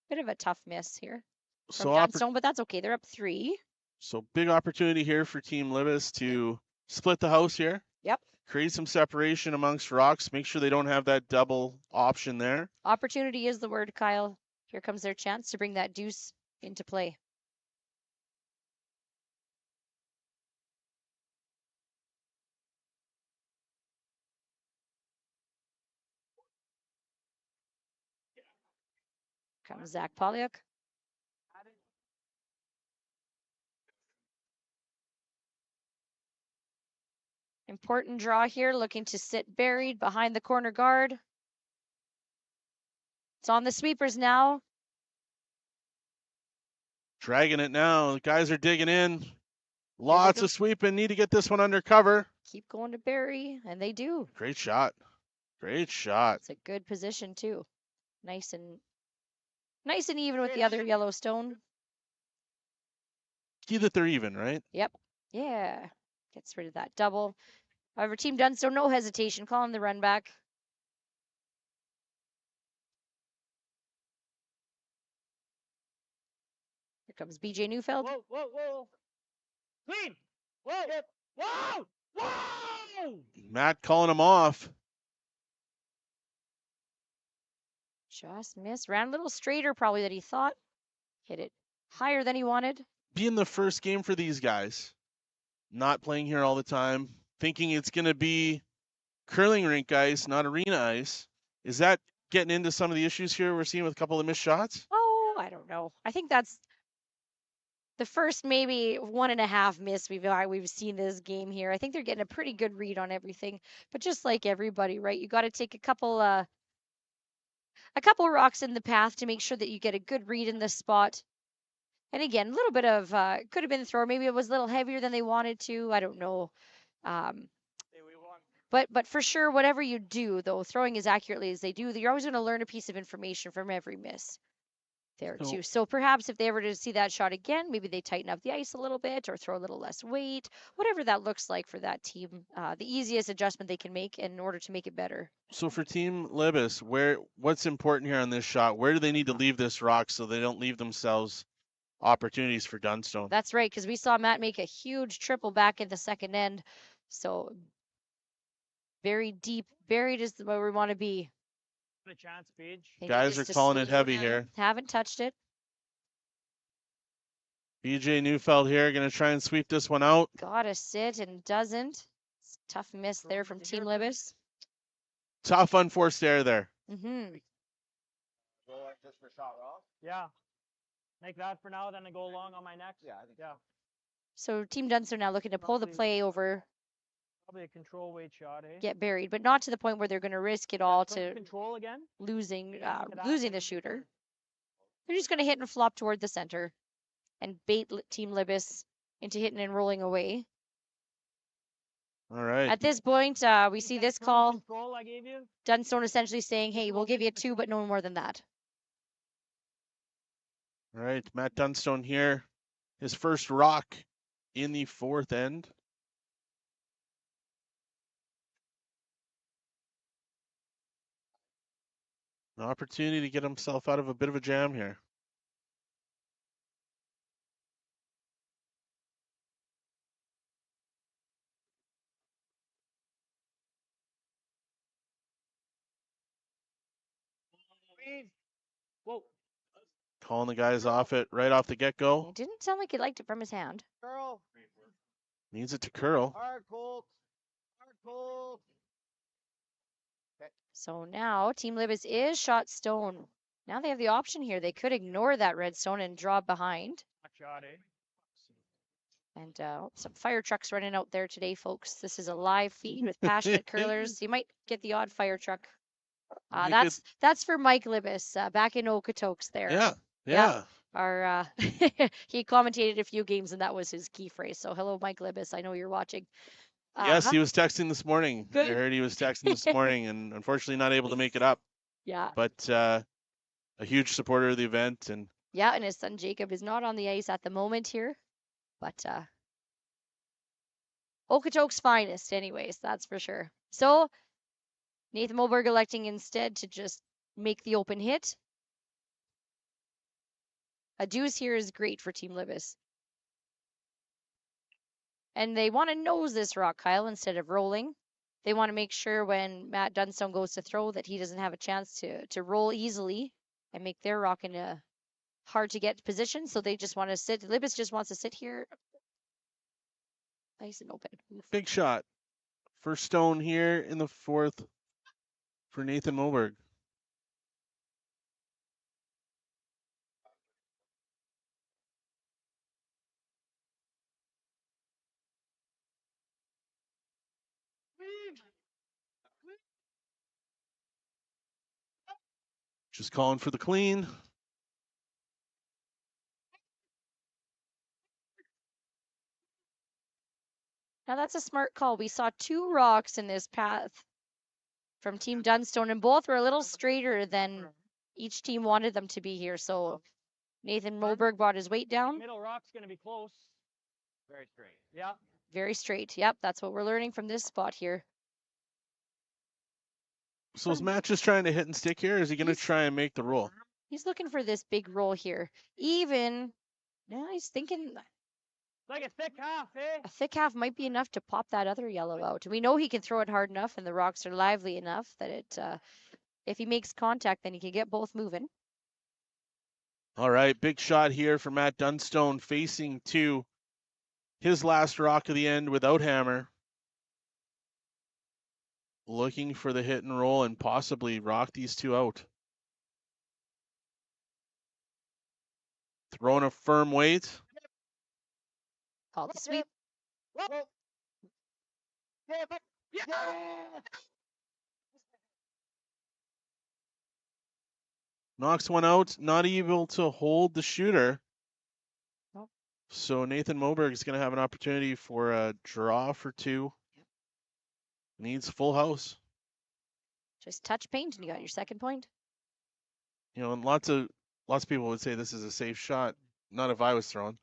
bit of a tough miss here from Dunstone, but that's okay. They're up 3. So big opportunity here for Team Libbus to split the house here. Yep. Create some separation amongst rocks. Make sure they don't have that double option there. Opportunity is the word, Kyle. Here comes their chance to bring that deuce into play. Comes Zach Polyuk. Important draw here, looking to sit buried behind the corner guard. It's on the sweepers now. Dragging it now. The guys are digging in. Lots go. of sweeping. Need to get this one under cover. Keep going to bury, and they do. Great shot. Great shot. It's a good position too. Nice and Nice and even with Straight the other yellow stone. Key that they're even, right? Yep. Yeah. Gets rid of that double. However, Team Dunstone, no hesitation, calling the run back. Here comes BJ Neufeld. Whoa, whoa, whoa. Clean. Whoa. Whoa. Whoa. Matt calling him off. Just missed. Ran a little straighter probably than he thought. Hit it higher than he wanted. Being the first game for these guys, not playing here all the time, thinking it's going to be curling rink ice, not arena ice. Is that getting into some of the issues here we're seeing with a couple of missed shots? Oh, I don't know. I think that's the first maybe 1.5 miss we've seen this game here. I think they're getting a pretty good read on everything. But just like everybody, right? You got to take a couple rocks in the path to make sure that you get a good read in this spot. And again, a little bit of could have been the throw. Maybe it was a little heavier than they wanted to. I don't know. But for sure, whatever you do, though, throwing as accurately as they do, you're always going to learn a piece of information from every miss there too. So perhaps if they ever to see that shot again, maybe they tighten up the ice a little bit or throw a little less weight, whatever that looks like for that team. The easiest adjustment they can make in order to make it better. So for Team Libbus, what's important here on this shot? Where do they need to leave this rock so they don't leave themselves opportunities for Dunstone? That's right, because we saw Matt make a huge triple back in the second end. So very deep, buried is where we want to be. A chance, Page. They need Guys just are to calling it slow heavy down. here. Haven't touched it. BJ Neufeld here, going to try and sweep this one out. Gotta sit and doesn't. It's a tough miss there from Team Libbus. Tough unforced error there. Mm-hmm. Just for shot rock. Yeah. Make that for now, then I go along on my next. Yeah, I think. Yeah. So Team Dunstone now looking to pull the play over, Probably a control weight shot, eh? get buried, but not to the point where they're going to risk it all Put to control again. losing Yeah, look at losing that. the shooter. They're just going to hit and flop toward the center and bait Team Libbus into hitting and rolling away. All right. At this point, we see this That call. control I gave you. Dunstone essentially saying, hey, we'll give you 2, but no more than that. All right. Matt Dunstone here. His first rock in the fourth end. An opportunity to get himself out of a bit of a jam here. Whoa. Calling the guys off it right off the get-go. It didn't sound like he liked it from his hand. Curl. Needs it to curl. Hard cold. Hard cold. So now Team Libbus is shot stone. Now they have the option here. They could ignore that red stone and draw behind. Hot shot, eh? And some fire trucks running out there today, folks. This is a live feed with passionate curlers. You might get the odd fire truck. That's for Mike Libbus back in Okotoks there. Yeah. Our he commentated a few games and that was his key phrase. So hello, Mike Libbus. I know you're watching. Yes, he was texting this morning. Good. I heard he was texting this morning and unfortunately not able to make it up. Yeah. But a huge supporter of the event. And Yeah, and his son Jacob is not on the ice at the moment here. But Okotoks' finest anyways, that's for sure. So Nathan Moberg electing instead to just make the open hit. A deuce here is great for Team Libbus. And they want to nose this rock, Kyle, instead of rolling. They want to make sure when Matt Dunstone goes to throw that he doesn't have a chance to roll easily and make their rock in a hard to get position. So they just want to sit. Libbus just wants to sit here nice and open. big shot. First stone here in the fourth for Nathan Moberg. Just calling for the clean. Now that's a smart call. We saw 2 rocks in this path from Team Dunstone, and both were a little straighter than Each team wanted them to be here, so Nathan Moberg brought his weight down. Middle rock's gonna be close. Very straight. Yeah. Very straight. Yep, that's what we're learning from this spot here. So is Matt just trying to hit and stick here? Or is he going to He's- try and make the roll? He's looking for this big roll here. Even, now he's thinking It's like a thick half, eh? a thick half might be enough to pop that other yellow out. We know he can throw it hard enough and the rocks are lively enough that it, if he makes contact, then he can get both moving. All right, big shot here for Matt Dunstone facing to his last rock of the end without hammer. Looking for the hit and roll and possibly rock these two out. Throwing a firm weight. Call the sweep. Knocks one out, not able to hold the shooter. Nope. So Nathan Moberg is going to have an opportunity for a draw for two. Needs full house. Just touch paint and you got your second point. You know, and lots of people would say this is a safe shot. Not if I was throwing.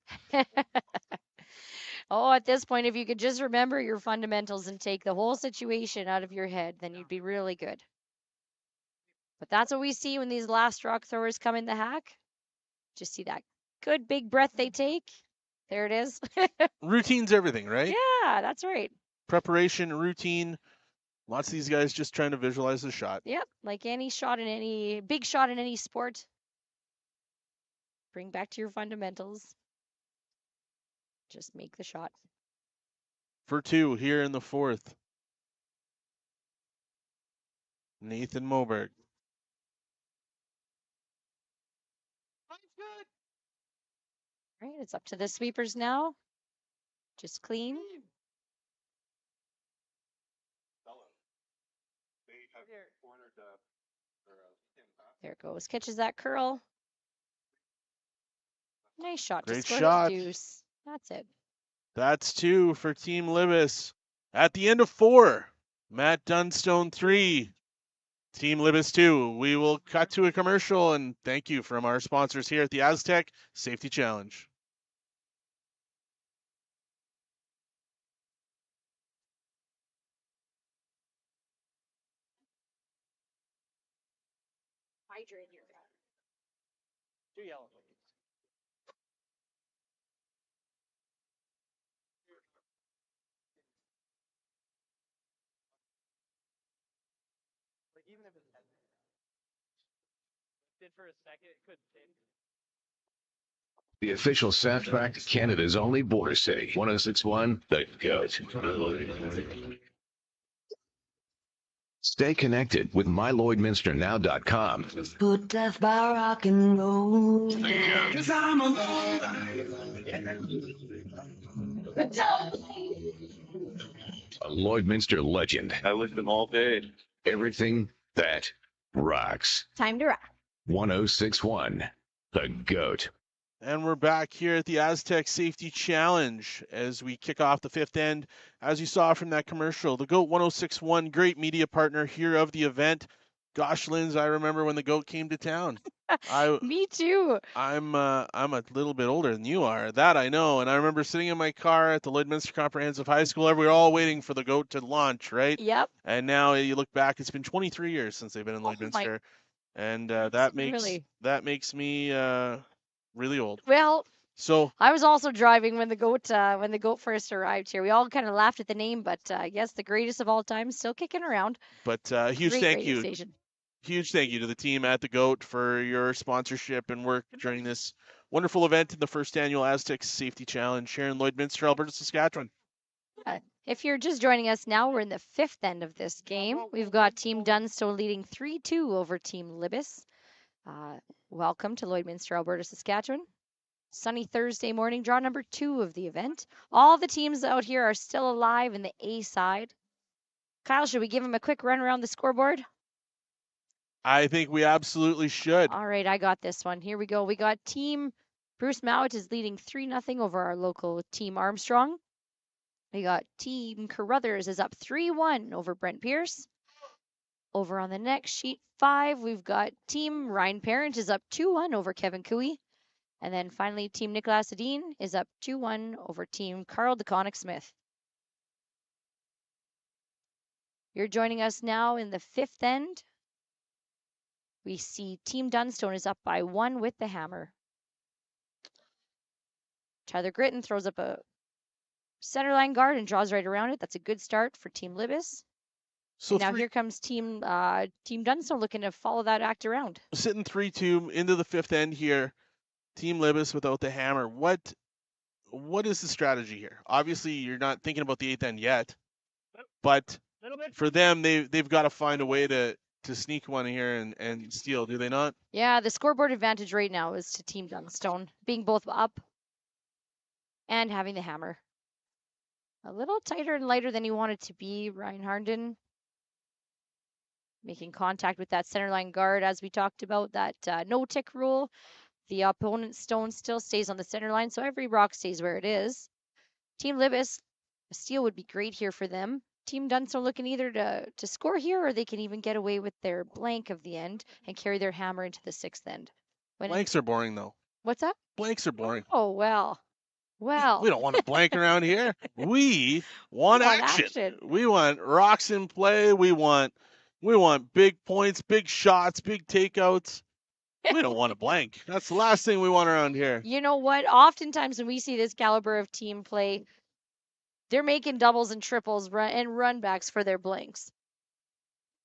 Oh, at this point, if you could just remember your fundamentals and take the whole situation out of your head, then you'd be really good. But that's what we see when these last rock throwers come in the hack. Just see that good big breath they take. There it is. Routine's everything, right? Yeah, that's right. Preparation, routine. Lots of these guys just trying to visualize the shot. Yep, like any shot in any big shot in any sport. Bring back to your fundamentals. Just make the shot. For two here in the fourth. Nathan Moberg. All right, it's up to the sweepers now. Just clean. There it goes. Catches that curl. Nice shot. Great to score shot. The deuce. That's it. That's two for Team Libbus. At the end of four, Matt Dunstone 3, Team Libbus 2. We will cut to a commercial and thank you from our sponsors here at the Astec Safety Challenge. Hydrate your Two yellow. Like even if it did for a second, it could take. The official soundtrack to Canada's only border city, 106.1 The Goat. Stay connected with MyLloydminsterNow.com. Put death by rock and roll. A Lloydminster legend. I lived them all day. Everything that rocks. Time to rock. 106.1 The Goat. And we're back here at the Astec Safety Challenge as we kick off the fifth end. As you saw from that commercial, the GOAT 106.1, great media partner here of the event. Gosh, Linz, I remember when the GOAT came to town. Me too. I'm a little bit older than you are. That I know. And I remember sitting in my car at the Lloydminster Comprehensive High School. We were all waiting for the GOAT to launch, right? Yep. And now you look back, it's been 23 years since they've been in Oh my- Lloydminster. And that makes me really old. Well, So I was also driving when the goat first arrived here. We all kind of laughed at the name, but yes, the greatest of all time, still kicking around. but huge Great thank radio you. station. Huge thank you to the team at the GOAT for your sponsorship and work during this wonderful event in the first annual Astec Safety Challenge here in Lloydminster, Alberta, Saskatchewan. If you're just joining us now, we're in the fifth end of this game. We've got Team Dunstone leading 3-2 over Team Libbus. Welcome to Lloydminster, Alberta, Saskatchewan. Sunny Thursday morning, draw number 2 of the event. All the teams out here are still alive in the A side. Kyle, should we give him a quick run around the scoreboard? I think we absolutely should. All right, I got this one. Here we go. We got Team Bruce Mowat is leading 3-0 over our local Team Armstrong. We got Team Carruthers is up 3-1 over Brent Pierce. Over on the next sheet 5, we've got Team Ryan Parent is up 2-1 over Kevin Cooey. And then finally, Team Nicholas Adine is up 2-1 over Team Carl DeConnick Smith. You're joining us now in the 5th end. We see Team Dunstone is up by 1 with the hammer. Tyler Gritton throws up a centerline guard and draws right around it. That's a good start for Team Libbus. So And now here comes Team Dunstone looking to follow that act around. sitting 3-2 into the 5th end here. Team Libbus without the hammer. What is the strategy here? Obviously, you're not thinking about the 8th end yet, but for them, they've got to find a way to sneak one here and steal, do they not? Yeah, the scoreboard advantage right now is to Team Dunstone, being both up and having the hammer. A little tighter and lighter than he wanted to be, Ryan Harnden. Making contact with that centerline guard, as we talked about, that no-tick rule. The opponent's stone still stays on the center line, so every rock stays where it is. Team Libbus, a steal would be great here for them. Team Dunstone looking either to score here, or they can even get away with their blank of the end and carry their hammer into the 6th end. Blanks are boring, though. What's that? Blanks are boring. Oh, well. We don't want a blank around here. We want action. We want rocks in play. We want big points, big shots, big takeouts. We don't want a blank. That's the last thing we want around here. You know what? Oftentimes when we see this caliber of team play, they're making doubles and triples and run backs for their blanks.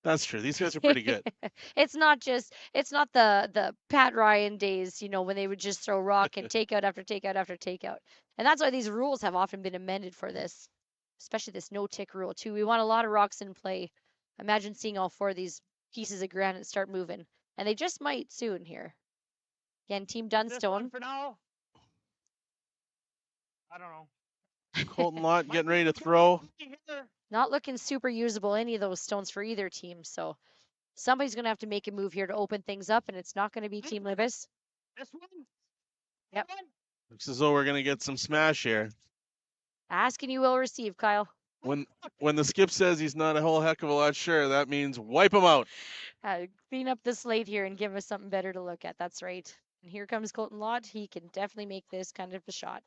That's true. These guys are pretty good. It's not the Pat Ryan days, when they would just throw rock and takeout after takeout after takeout. And that's why these rules have often been amended for this, especially this no-tick rule too. We want a lot of rocks in play. Imagine seeing all 4 of these pieces of granite start moving. And they just might soon here. Again, Team Dunstone. For now. I don't know. Colton Lott getting ready to throw. Not looking super usable, any of those stones for either team. So somebody's going to have to make a move here to open things up, and it's not going to be Team Libbus. This one. Yep. Looks as though we're going to get some smash here. Ask and you will receive, Kyle. When the skip says he's not a whole heck of a lot sure, that means wipe him out. Clean up the slate here and give us something better to look at. That's right. And here comes Colton Lott. He can definitely make this kind of a shot.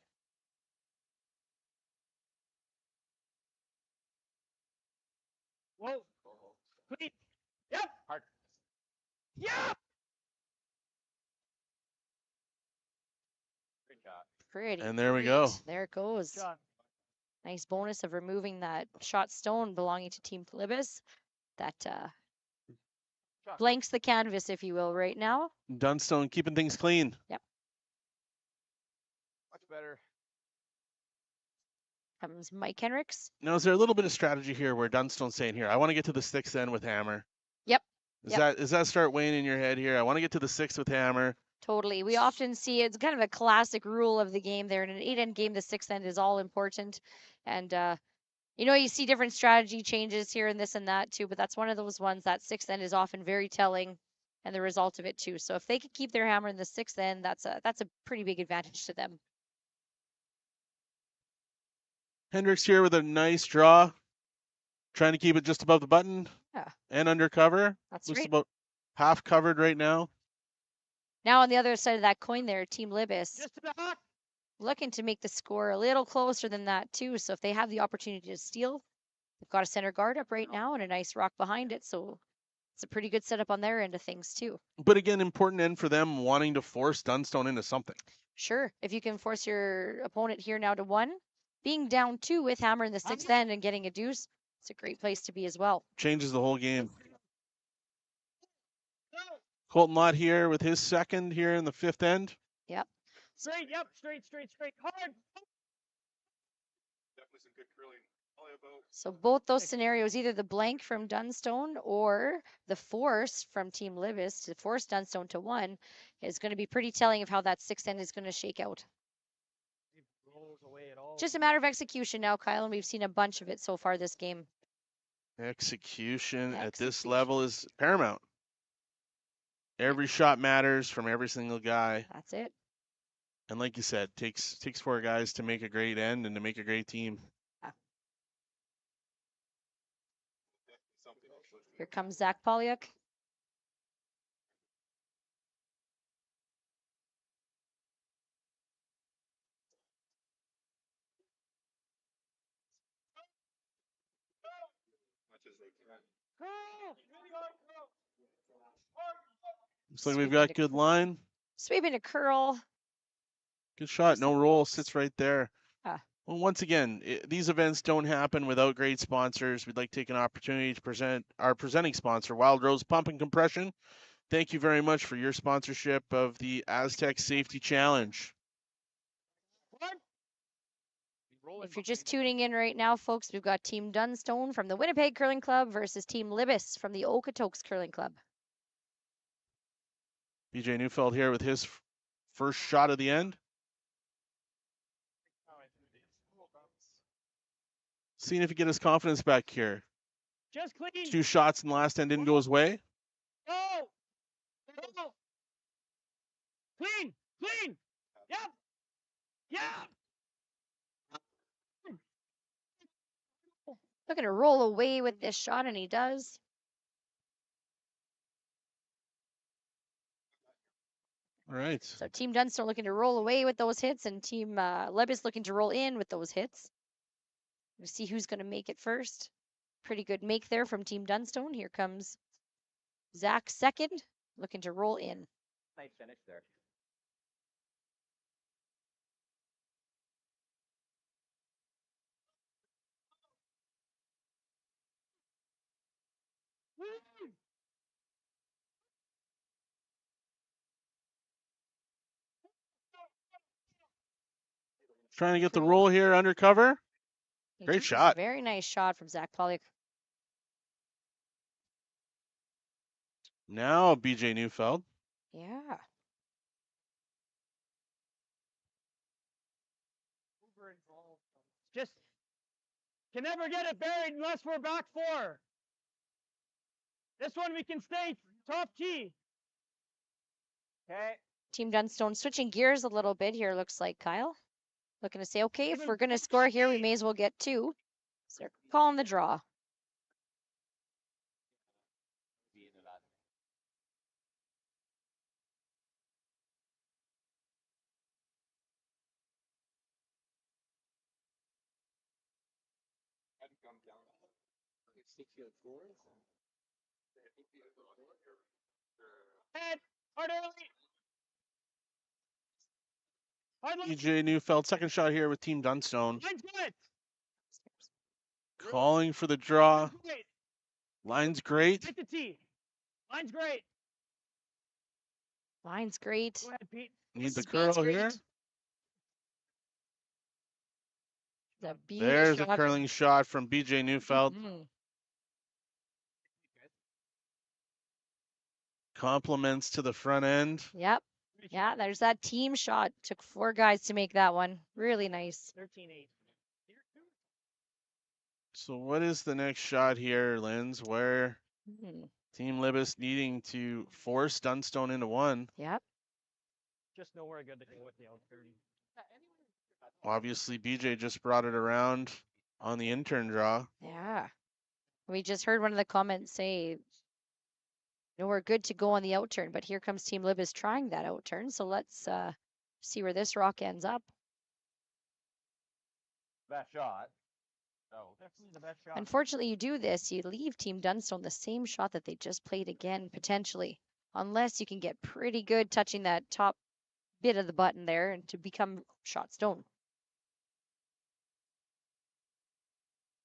Whoa. Clean. Yep. Hard. Yeah. Good shot. Pretty. And there we go. There it goes. Shot. Nice bonus of removing that shot stone belonging to Team Libbus. That blanks the canvas, if you will, right now. Dunstone keeping things clean. Yep. Much better. Comes Mike Henricks. Now, is there a little bit of strategy here where Dunstone's saying, here, I want to get to the 6th end with hammer? Yep. Is that start weighing in your head here? I want to get to the 6th with hammer. Totally. We often see it's kind of a classic rule of the game there. In an 8-end game, the 6th end is all important. And, you see different strategy changes here and this and that too, but that's one of those ones that 6th end is often very telling and the result of it too. So if they could keep their hammer in the 6th end, that's a pretty big advantage to them. Hendricks here with a nice draw. Trying to keep it just above the button. Yeah. And under cover. That's Just right. about half covered right now. Now on the other side of that coin there, Team Libbus Just to the hot. looking to make the score a little closer than that too. So if they have the opportunity to steal, they've got a center guard up right now and a nice rock behind it. So it's a pretty good setup on their end of things too. But again, important end for them wanting to force Dunstone into something. Sure. If you can force your opponent here now to 1, being down 2 with hammer in the 6th end and getting a deuce, it's a great place to be as well. Changes the whole game. Colton Lott here with his 2nd here in the 5th end. Yep. Straight. Yep. Straight. Hard. Definitely some good curling. So both those scenarios, either the blank from Dunstone or the force from Team Libbus to force Dunstone to 1, is going to be pretty telling of how that 6th end is going to shake out. It rolls away at all. Just a matter of execution now, Kyle, and we've seen a bunch of it so far this game. Execution at this level is paramount. Every shot matters from every single guy. That's it. And like you said, takes 4 guys to make a great end and to make a great team. Here comes Zach Polyuk. Looks like we've Sweeping got to- good line. Sweeping to curl. Good shot. No roll. Sits right there. Ah. Well, once again, these events don't happen without great sponsors. We'd like to take an opportunity to present our presenting sponsor, Wild Rose Pump and Compression. Thank you very much for your sponsorship of the Astec Safety Challenge. If you're just tuning in right now, folks, we've got Team Dunstone from the Winnipeg Curling Club versus Team Libbus from the Okotoks Curling Club. BJ Neufeld here with his first shot of the end. Seeing if he get his confidence back here. Just clean. 2 shots in the last end didn't go his way. Go. Go. Clean. Clean. Yep. Yeah. Looking to roll away with this shot, and he does. All right. So Team Dunstone looking to roll away with those hits, and Team Libbus looking to roll in with those hits. We'll see who's going to make it first. Pretty good make there from Team Dunstone. Here comes Zach second, looking to roll in. Nice finish there. Trying to get the roll here under cover. Great shot. Very nice shot from Zach Polyuk. Now BJ Neufeld. Yeah. Just can never get it buried unless we're back 4. This one we can stay top key. Okay. Team Dunstone switching gears a little bit here, looks like, Kyle. Looking to say, okay, if we're going to score here, we may as well get 2. So they're calling the draw. Head. Hard early. Hard left. BJ Neufeld, second shot here with Team Dunstone. Line's good. Calling for the draw. Line's great. Line's great. Hit the tee. Line's great. Line's great. Go ahead, Pete. Need the Speed's curl great. here. The beat There's shot a curling shot from BJ Neufeld. Mhm. Compliments to the front end. Yep. Yeah, there's that team shot. Took 4 guys to make that one. Really nice. 13-8. So what is the next shot here, Linz? Where Mhm. Team Libbus needing to force Dunstone into 1. Yep. Just nowhere good to go with the out 30. Obviously, BJ just brought it around on the intern draw. Yeah. We just heard one of the comments say, no, we're good to go on the outturn, but here comes Team Libbus trying that outturn. So let's see where this rock ends up. Best shot. Oh, Definitely the best shot. Unfortunately, you do this, you leave Team Dunstone the same shot that they just played again, potentially, unless you can get pretty good touching that top bit of the button there and to become shot stone.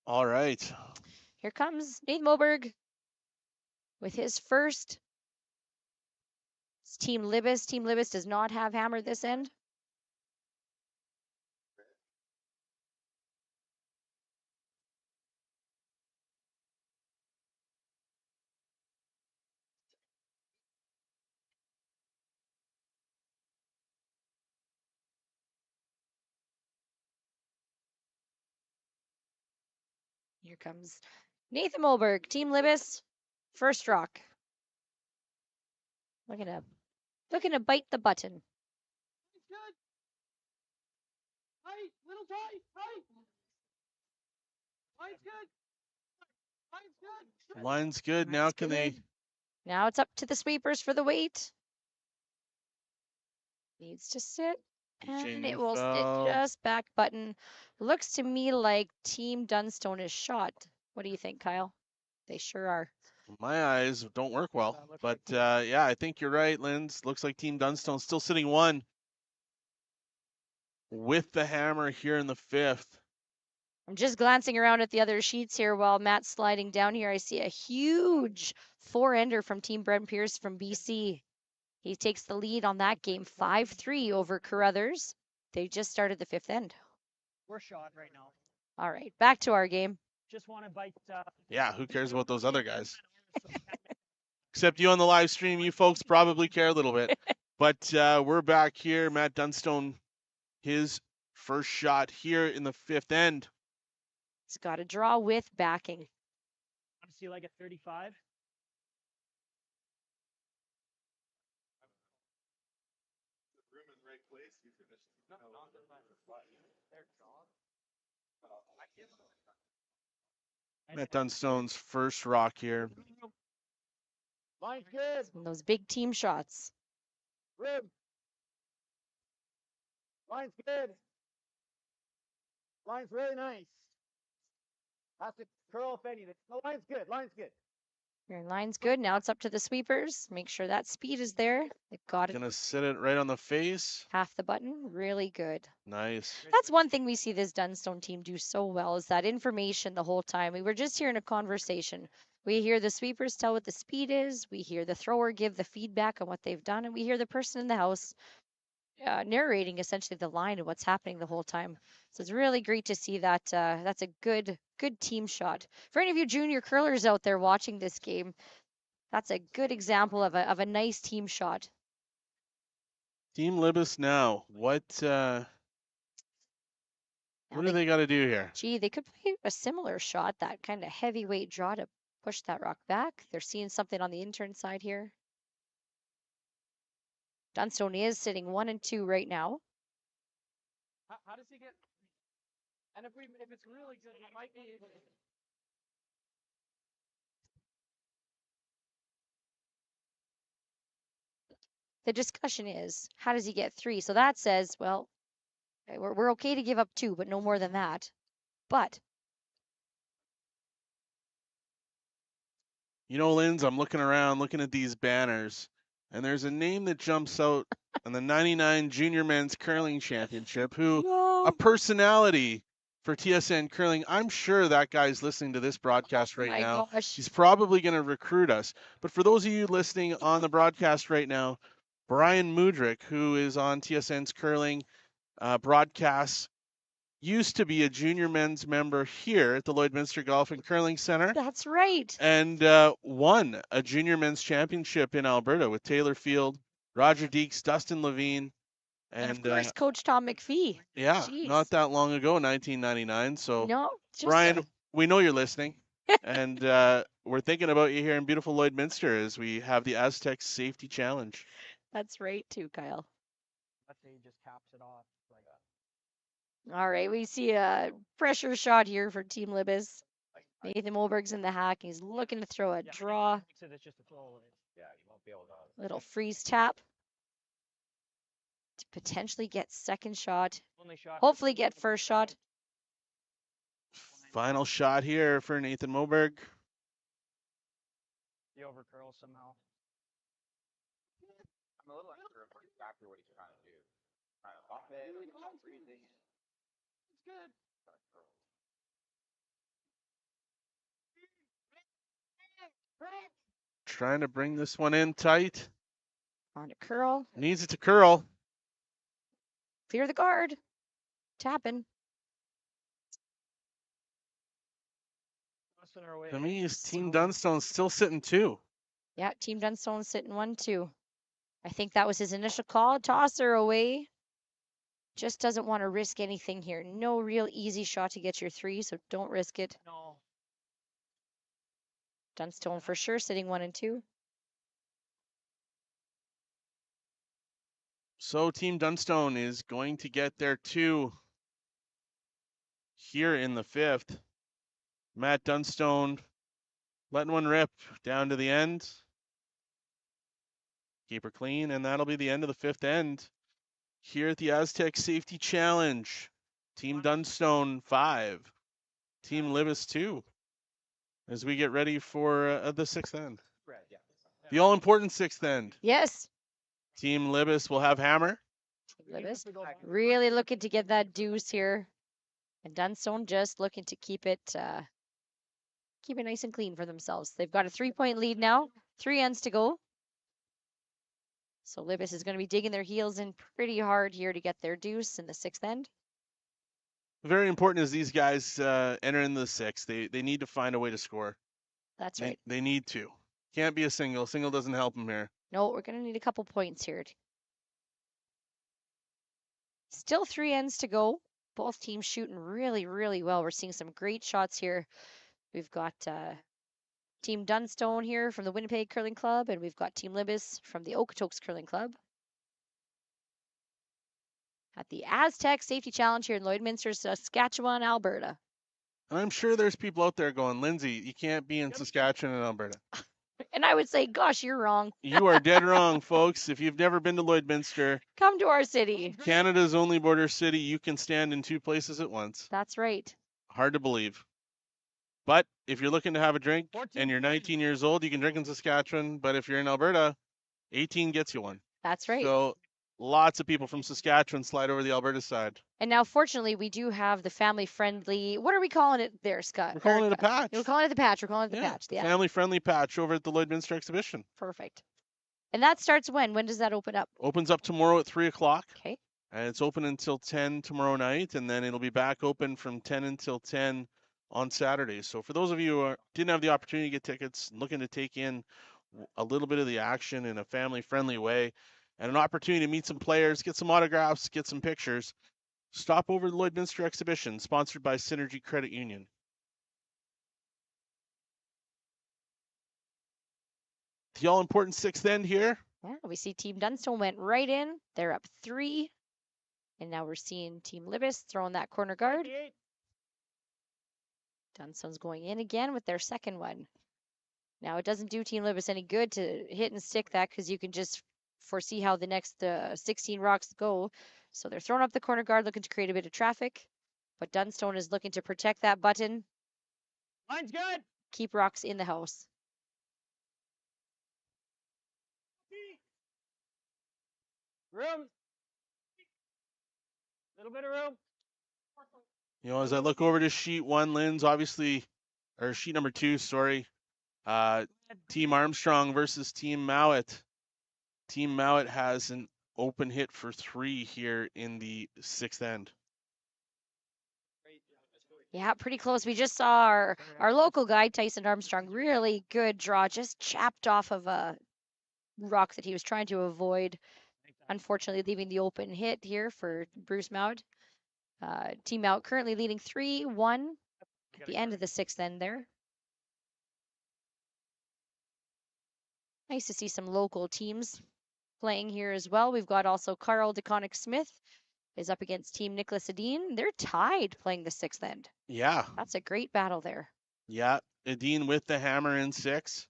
All right. Here comes Nathan Moberg with his first. It's Team Libbus. Team Libbus does not have hammer this end. Here comes Nathan Moberg, Team Libbus, first rock. Looking to bite the button. It's good. Tight. Little tight. Tight. Line's good. Line's good. Now can they? Now it's up to the sweepers for the weight. Needs to sit. And it will sit just back button. Looks to me like Team Dunstone is shot. What do you think, Kyle? They sure are. My eyes don't work well, but yeah, I think you're right, Linz. Looks like Team Dunstone still sitting one with the hammer here in the 5th. I'm just glancing around at the other sheets here while Matt's sliding down here. I see a huge 4-ender from Team Brent Pierce from BC. He takes the lead on that game 5-3 over Carruthers. They just started the 5th end. We're shot right now. All right, back to our game. Just want to bite. Yeah, who cares about those other guys? Except you on the live stream, you folks probably care a little bit. But we're back here. Matt Dunstone, his first shot here in the 5th end. He's got to draw with backing. Want to see like a 35? Matt Dunstone's first rock here. Line's good. And those big team shots. Rib. Line's good. Line's really nice. Has to curl if anything. No, line's good. Line's good. Your line's good. Now it's up to the sweepers. Make sure that speed is there. They got it. Gonna sit it right on the face. Half the button. Really good. Nice. That's one thing we see this Dunstone team do so well is that information the whole time. We were just hearing a conversation. We hear the sweepers tell what the speed is. We hear the thrower give the feedback on what they've done. And we hear the person in the house narrating essentially the line and what's happening the whole time. So it's really great to see that. That's a good team shot. For any of you junior curlers out there watching this game, that's a good example of a nice team shot. Team Libbus now. What do they got to do here? Gee, they could play a similar shot, that kind of heavyweight draw to push that rock back. They're seeing something on the intern side here. Dunstone is sitting 1 and 2 right now. How does he get? And if it's really good, it might be. The discussion is, how does he get 3? So that says, well, we're okay to give up 2, but no more than that. But you know, Linz, I'm looking around, looking at these banners, and there's a name that jumps out on the 99 Junior Men's Curling Championship, a personality for TSN Curling. I'm sure that guy's listening to this broadcast right now. Gosh. He's probably going to recruit us. But for those of you listening on the broadcast right now, Brian Mudrick, who is on TSN's Curling broadcasts, used to be a junior men's member here at the Lloydminster Golf and Curling Center. That's right. And won a junior men's championship in Alberta with Taylor Field, Roger Deeks, Dustin Levine, And of course, Coach Tom McPhee. yeah, Jeez. not that long ago, 1999. So, No, just Brian, we know you're listening, and we're thinking about you here in beautiful Lloydminster as we have the Astec Safety Challenge. That's right too, Kyle. Let's say he just caps it off. All right, we see a pressure shot here for Team Libbus. Nathan Molberg's in the hack. He's looking to throw a draw. It's just a throw. Yeah, you won't be able to. Little freeze tap to potentially get second shot. Only shot. Hopefully get first shot. Final shot here for Nathan Molberg. He overcurls somehow. I'm a little unsure of exactly what he's trying to do. Trying to buff it, freezing. It's good. Trying to bring this one in tight. On to curl. Needs it to curl. Clear the guard. Tapping. To me, is Team Dunstone still sitting 2. Yeah, Team Dunstone sitting 1-2. I think that was his initial call. Tosser away. Just doesn't want to risk anything here. No real easy shot to get your 3, so don't risk it. No. Dunstone for sure sitting 1 and 2. So Team Dunstone is going to get their 2 here in the 5th. Matt Dunstone Letting one rip down to the end. Keep her clean, and that'll be the end of the 5th end. Here at the Astec Safety Challenge. Team Dunstone 5. Team Libbus 2. As we get ready for the 6th end. The all-important 6th end. Yes. Team Libbus will have hammer. Libbus really looking to get that deuce here. And Dunstone just looking to keep it nice and clean for themselves. They've got a 3-point lead now. 3 ends to go. So Libbus is going to be digging their heels in pretty hard here to get their deuce in the 6th end. Very important as these guys enter into the 6th. They need to find a way to score. That's right. They need to. Can't be a single. Single doesn't help them here. No, we're going to need a couple points here. Still 3 ends to go. Both teams shooting really, really well. We're seeing some great shots here. We've got Team Dunstone here from the Winnipeg Curling Club, and we've got Team Libbus from the Okotoks Curling Club. At the Astec Safety Challenge here in Lloydminster, Saskatchewan, Alberta. And I'm sure there's people out there going, Lindsay, you can't be in Saskatchewan and Alberta. And I would say, gosh, you're wrong. You are dead wrong, folks. If you've never been to Lloydminster, come to our city. Canada's only border city. You can stand in 2 places at once. That's right. Hard to believe. But if you're looking to have a drink and you're 19 years old, you can drink in Saskatchewan. But if you're in Alberta, 18 gets you one. That's right. So lots of people from Saskatchewan slide over the Alberta side. And now, fortunately, we do have the family-friendly, what are we calling it there, Scott? We're calling it a patch. We're calling it the patch. We're calling it the patch. Yeah. Family-friendly patch over at the Lloydminster exhibition. Perfect. And that starts when? When does that open up? Opens up tomorrow at 3 o'clock. Okay. And it's open until 10 tomorrow night, and then it'll be back open from 10 until 10 on Saturday. So for those of you who didn't have the opportunity to get tickets, looking to take in a little bit of the action in a family-friendly way, and an opportunity to meet some players, get some autographs, get some pictures, stop over the Lloydminster exhibition, sponsored by Synergy Credit Union. The all-important 6th end here. Yeah, we see Team Dunstone went right in. They're up 3. And now we're seeing Team Libbus throwing that corner guard. Dunstone's going in again with their 2nd one. Now, it doesn't do Team Libbus any good to hit and stick that because you can just foresee how the next 16 rocks go. So they're throwing up the corner guard, looking to create a bit of traffic. But Dunstone is looking to protect that button. Line's good. Keep rocks in the house. Room. Little bit of room. You know, as I look over to sheet 1, Lynn's obviously, or sheet number 2, sorry. Team Armstrong versus Team Mowat. Team Mowat has an open hit for 3 here in the 6th end. Yeah, pretty close. We just saw our local guy, Tyson Armstrong, really good draw, just chapped off of a rock that he was trying to avoid. Unfortunately, leaving the open hit here for Bruce Mowat. Team Mowat currently leading 3-1 at the end of the 6th end there. Nice to see some local teams playing here as well. We've got also Carl DeConnick Smith is up against Team Nicholas Adine. They're tied playing the 6th end. Yeah. That's a great battle there. Yeah, Adine with the hammer in 6.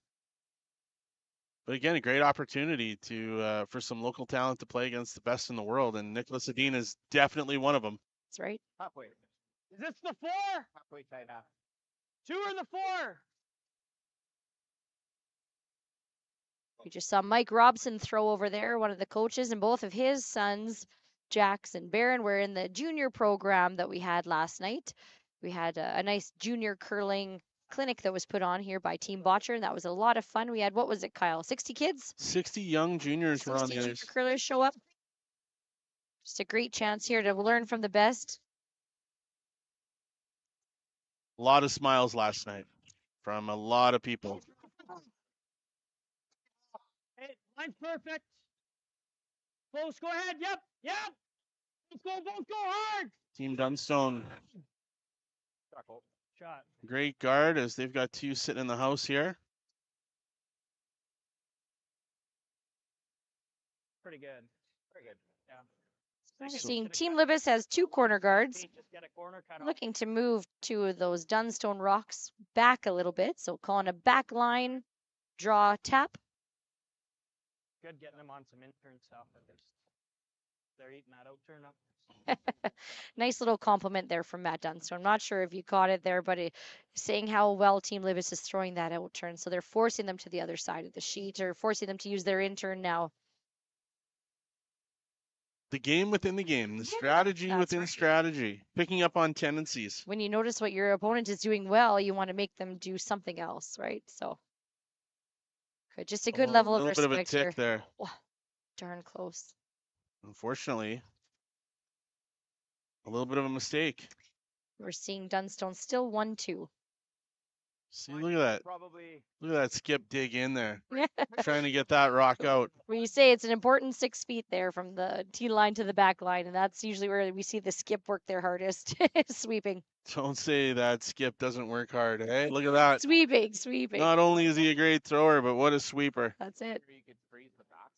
But again, a great opportunity to for some local talent to play against the best in the world, and Nicholas Adine is definitely one of them. That's right. Halfway. Is this the 4? Halfway tight half. 2 or the 4? We just saw Mike Robson throw over there, one of the coaches, and both of his sons, Jax and Barron, were in the junior program that we had last night. We had a nice junior curling clinic that was put on here by Team Botcher, and that was a lot of fun. We had, what was it, Kyle? 60 kids? 60 young juniors were on the others. Curlers show up. Just a great chance here to learn from the best. A lot of smiles last night from a lot of people. Hey, line's perfect. Close, go ahead. Yep. Let's go, both go hard. Team Dunstone. Shot. Great guard as they've got 2 sitting in the house here. Pretty good. Very good. Yeah. We're Just seeing get a Team cut- Libbus has 2 corner guards. Just get a corner cut off. Looking to move 2 of those Dunstone rocks back a little bit. So calling a back line, draw, tap. Good getting them on some intern stuff. They're eating that out turn up. Nice little compliment there from Matt Dunstone. I'm not sure if you caught it there, but saying how well Team Libbus is throwing that out turn. So they're forcing them to the other side of the sheet, or forcing them to use their intern now. The game within the game, the strategy That's within right. strategy, picking up on tendencies. When you notice what your opponent is doing well, you want to make them do something else, right? So good. Just a good level A of little bit of a respect tick here. there. Oh, darn close. Unfortunately, a little bit of a mistake. We're seeing Dunstone still 1-2. See, look at that. Probably. Look at that skip dig in there. Trying to get that rock out. Where you say it's an important 6 feet there from the tee line to the back line, and that's usually where we see the skip work their hardest, sweeping. Don't say that skip doesn't work hard, eh? Look at that. Sweeping. Not only is he a great thrower, but what a sweeper. That's it. You could freeze the bats.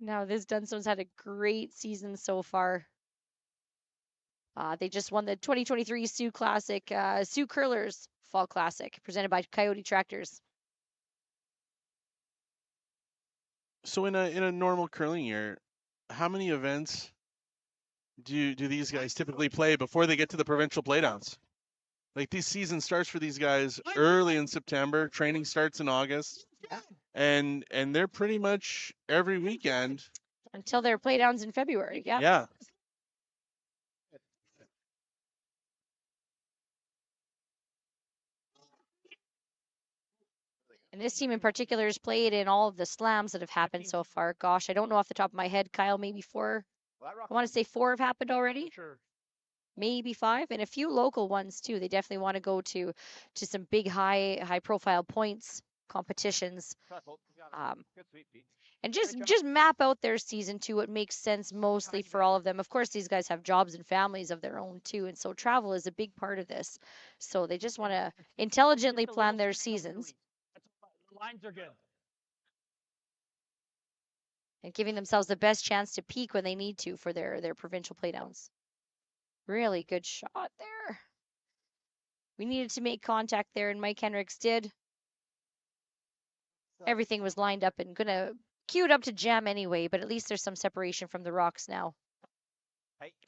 Now, this Dunstone's had a great season so far. They just won the 2023 Sioux Classic, Sioux Curlers Fall Classic, presented by Coyote Tractors. So in a normal curling year, how many events do these guys typically play before they get to the provincial playdowns? Like, this season starts for these guys early in September. Training starts in August, and they're pretty much every weekend Until their playdowns in February. Yeah. Yeah. And this team in particular has played in all of the slams that have happened so far. Gosh, I don't know off the top of my head, Kyle, maybe 4. Well, that rock I want to say 4 have happened already. Sure. Maybe 5, and a few local ones too. They definitely want to go to some big high profile points competitions, good sweep, Pete. and just map out their season to what makes sense mostly for all of them. Of course, these guys have jobs and families of their own too, and so travel is a big part of this. So they just want to intelligently Just a plan little their spring of seasons, release. The lines are good. and giving themselves the best chance to peak when they need to for their provincial playdowns. Really good shot there. We needed to make contact there, and Mike Hendricks did. Everything was lined up and gonna queued up to jam anyway, but at least there's some separation from the rocks now.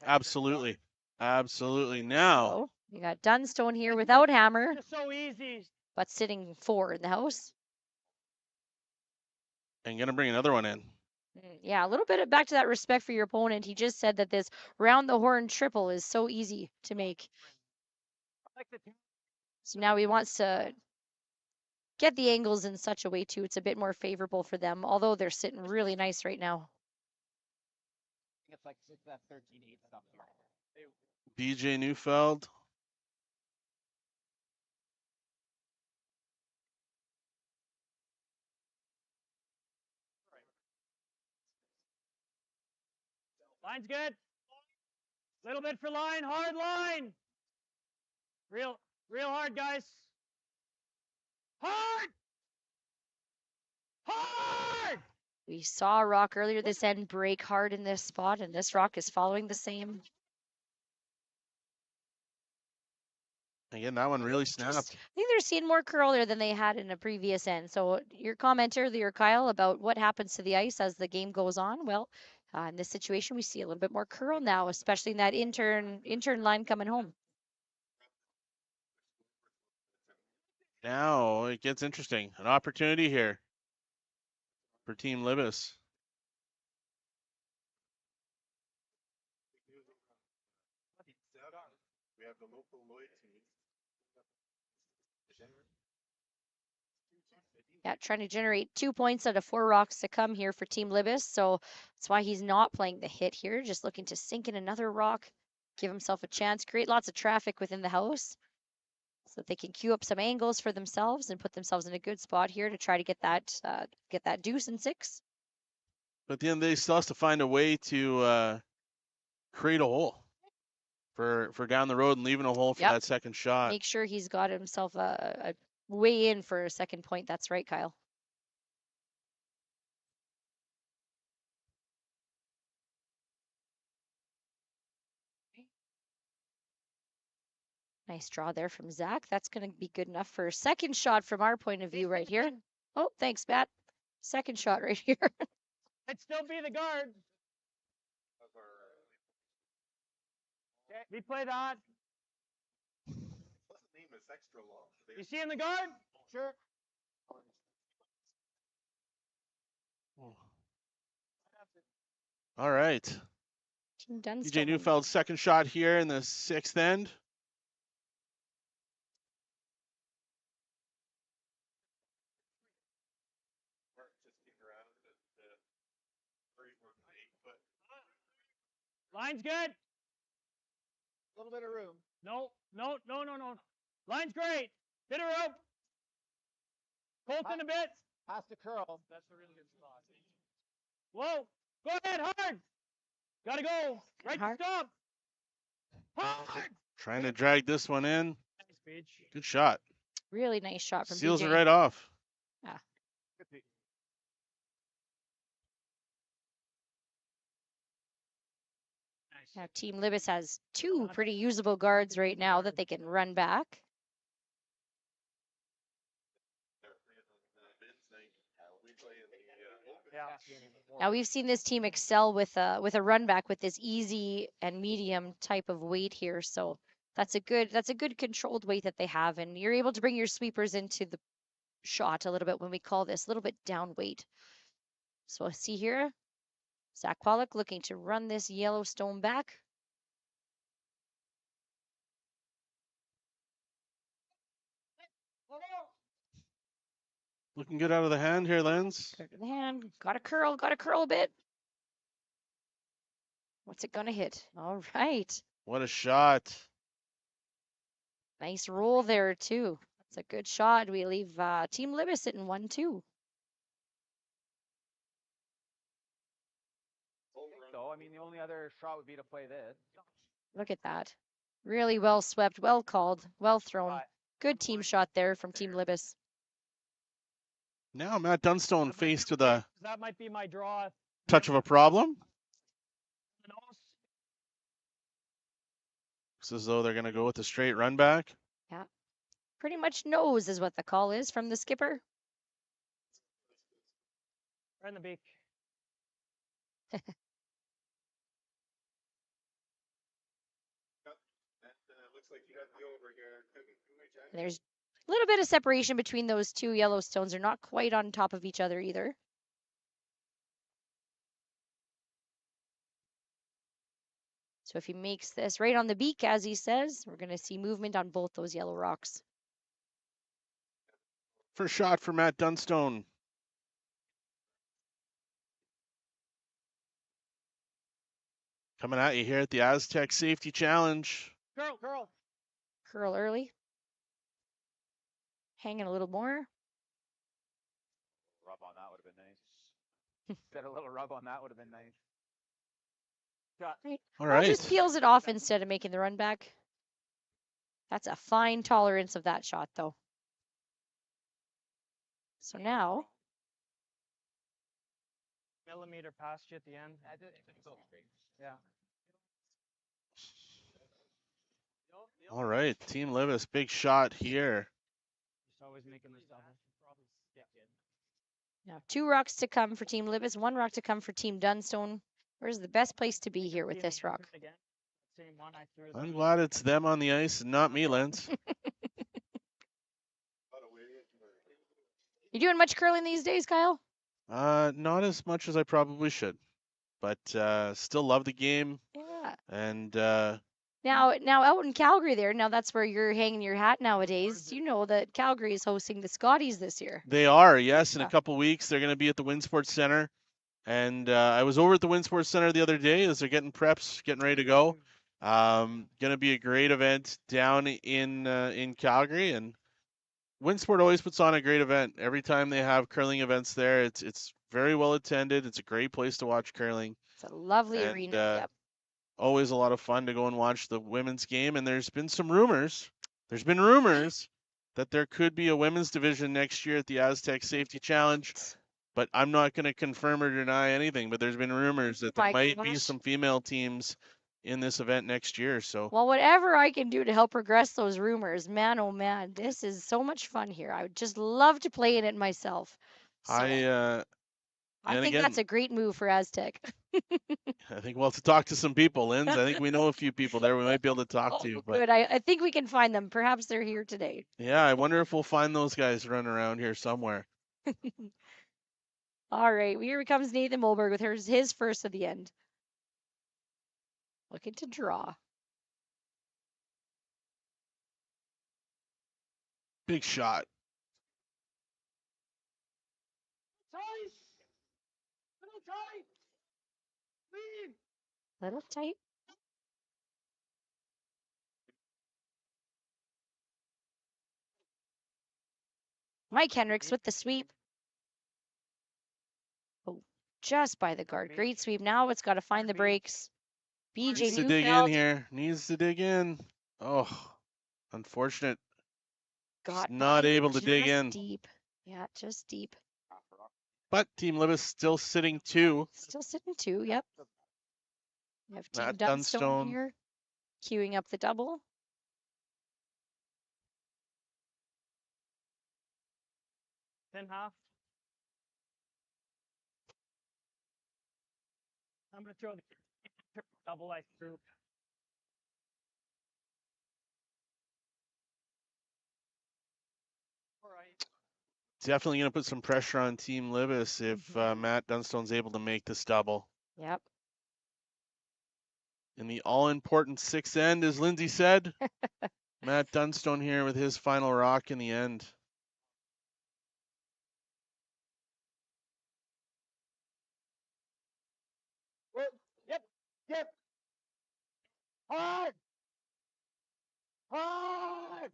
Absolutely. Absolutely. Now, So you got Dunstone here without hammer, Just so easy. but sitting 4 in the house. and gonna bring another one in. Yeah, a little bit of back to that respect for your opponent. He just said that this round the horn triple is so easy to make. So now he wants to get the angles in such a way too. It's a bit more favorable for them, although they're sitting really nice right now. It's like that 13-8 stuff. BJ Neufeld. Line's good. Little bit for line, hard line. Real hard, guys. Hard! Hard! We saw a rock earlier this end break hard in this spot, and this rock is following the same. Again, that one really snapped. I think they're seeing more curl there than they had in a previous end. So your comment earlier, Kyle, about what happens to the ice as the game goes on, well, in this situation, we see a little bit more curl now, especially in that intern line coming home. Now it gets interesting. An opportunity here for Team Libbus. We have the local Lloyd team. Yeah, trying to generate 2 points out of 4 rocks to come here for Team Libbus. So that's why he's not playing the hit here, just looking to sink in another rock, give himself a chance, create lots of traffic within the house so that they can queue up some angles for themselves and put themselves in a good spot here to try to get that deuce in 6. But at the end of the day, he still has to find a way to create a hole for down the road and leaving a hole for Yep. that second shot. Make sure he's got himself a way in for a second point. That's right, Kyle. Nice draw there from Zach. That's going to be good enough for a second shot from our point of view right here. Oh, thanks, Matt. Second shot right here. I'd still be the guard. Okay, replay that. You see in the guard? Sure. All right. Team Dunstone. DJ Neufeld, second shot here in the 6th end. Line's good. A little bit of room. No. Line's great. Bit of room. Colton a bit. Pass the curl. That's a really good spot. Whoa. Go ahead, hard. Gotta go. Right to stop. Hard. Trying to drag this one in. Nice pitch. Good shot. Really nice shot from Seals DJ. it right off. Yeah. Now Team Libbus has 2 pretty usable guards right now that they can run back. Now we've seen this team excel with a run back with this easy and medium type of weight here. So that's a good controlled weight that they have, and you're able to bring your sweepers into the shot a little bit when we call this a little bit down weight. So see here, Zach Pollock looking to run this Yellowstone back. Looking good out of the hand here, Lens. Good to the hand. Got to curl a bit. What's it gonna hit? All right. What a shot. Nice roll there too. That's a good shot. We leave Team Libbus sitting 1-2. So, I mean, the only other shot would be to play this. Look at that. Really well swept, well called, well thrown. Good team shot there from Team Libbus. Now Matt Dunstone faced with a That might be my draw. touch of a problem. Looks as though they're going to go with a straight run back. Yeah. Pretty much nose is what the call is from the skipper. Right in the beak. There's a little bit of separation between those 2 Yellowstones. They're not quite on top of each other either. So if he makes this right on the beak, as he says, we're going to see movement on both those yellow rocks. First shot for Matt Dunstone. Coming at you here at the Astec Safety Challenge. Curl early. Hanging a little more. Rub on that would have been nice. Said a little rub on that would have been nice. Right. All Well, right. just peels it off instead of making the run back. That's a fine tolerance of that shot, though. So now, Millimeter past you at the end. Yeah. All right. Team Libbus, big shot here. Just always making this double. now 2 rocks to come for Team Libbus, 1 rock to come for Team Dunstone. Where's the best place to be here with this rock? Same one I threw. I'm glad it's them on the ice and not me, Lens. You doing much curling these days, Kyle? Not as much as I probably should, but still love the game. Yeah. And Now out in Calgary there, now that's where you're hanging your hat nowadays. You know that Calgary is hosting the Scotties this year. they are, yes, in Yeah. a couple weeks. They're going to be at the WinSports Center. And I was over at the WinSports Center the other day as they're getting preps, getting ready to go. Going to be a great event down in Calgary, and WinSport always puts on a great event every time they have curling events there. It's very well attended. It's a great place to watch curling. It's a lovely And, arena. Yep. Always a lot of fun to go and watch the women's game. And there's been rumors that there could be a women's division next year at the Astec Safety Challenge. But I'm not going to confirm or deny anything. But there's been rumors that there My might be gosh. some female teams in this event next year. So Well, whatever I can do to help progress those rumors, man, oh man, this is so much fun here. I would just love to play in it myself. So I think again, that's a great move for Astec. I think we'll have to talk to some people, Linz. I think we know a few people there we might be able to talk to. But Good. I think we can find them. Perhaps they're here today. yeah, I wonder if we'll find those guys running around here somewhere. All right, here comes Nathan Mulberg with his first of the end. Looking to draw. Big shot. Tight. Little tight. Lead. Little tight. Mike Hendricks with the sweep. Oh, just by the guard. Great sweep. Now it's got to find the breaks. BJ Needs to dig in Neufeld here. Needs to dig in. Oh, unfortunate. got not by able to dig just in. deep. Yeah, just deep. But Team Libbus still sitting 2. Still sitting 2. Yep. We have Team Matt Dunstone Dunstone. here, queuing up the double. Ten half. I'm gonna throw the double ice through. All right. Definitely going to put some pressure on Team Libbus if Matt Dunstone's able to make this double. Yep. In the all-important 6th end, as Lindsay said, Matt Dunstone here with his final rock in the end. Yep. Yep. Hard. Hard.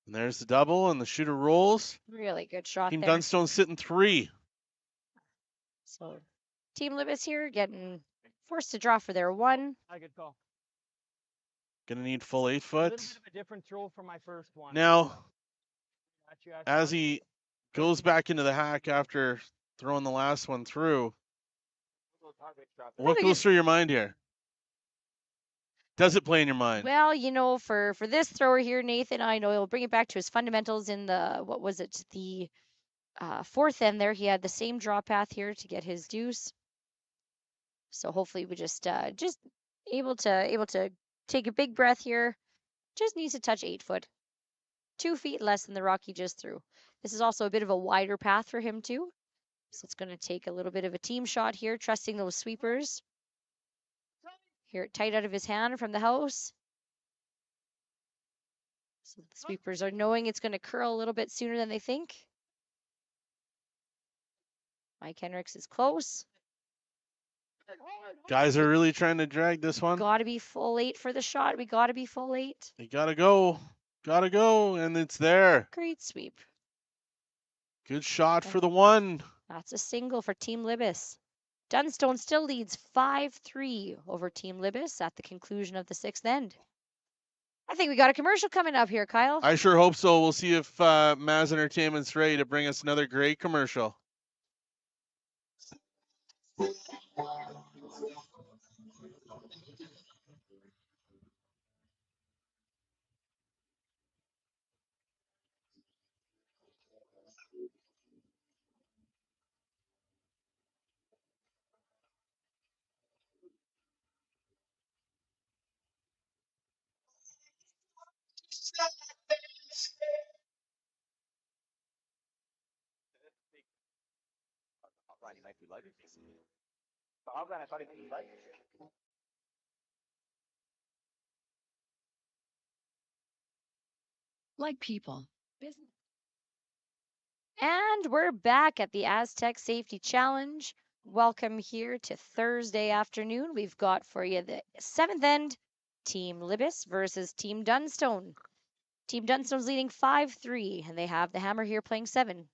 And there's the double, and the shooter rolls. Really good shot Team there. Dunstone sitting 3. So Team Libbus here getting forced to draw for their 1. I could call. Gonna need full 8 A foot. little bit of a different throw from my first one. Now, Got you, as he goes back into the hack after throwing the last one through, what goes through your mind here? Does it play in your mind? Well, you know, for this thrower here, Nathan, I know he'll bring it back to his fundamentals in the, what was it, the 4th end there. He had the same draw path here to get his deuce. So hopefully we just able to take a big breath here. Just needs to touch 8 foot. 2 feet less than the rock he just threw. This is also a bit of a wider path for him too. So it's going to take a little bit of a team shot here, trusting those sweepers. Hear it tight out of his hand from the house. So the sweepers are knowing it's going to curl a little bit sooner than they think. Mike Hendricks is close. Guys are really trying to drag this one. Got to be full 8 for the shot. We got to be full 8. You gotta go. Gotta go. And it's there. Great sweep. Good shot for the 1. That's a single for Team Libbus. Dunstone still leads 5-3 over Team Libbus at the conclusion of the 6th end. I think we got a commercial coming up here, Kyle. I sure hope so. We'll see if Maz Entertainment's ready to bring us another great commercial. Like people. Business. And we're back at the Astec Safety Challenge. Welcome here to Thursday afternoon. We've got for you the 7th end, Team Libbus versus Team Dunstone. Team Dunstone's leading 5-3, and they have the Hammer here playing 7.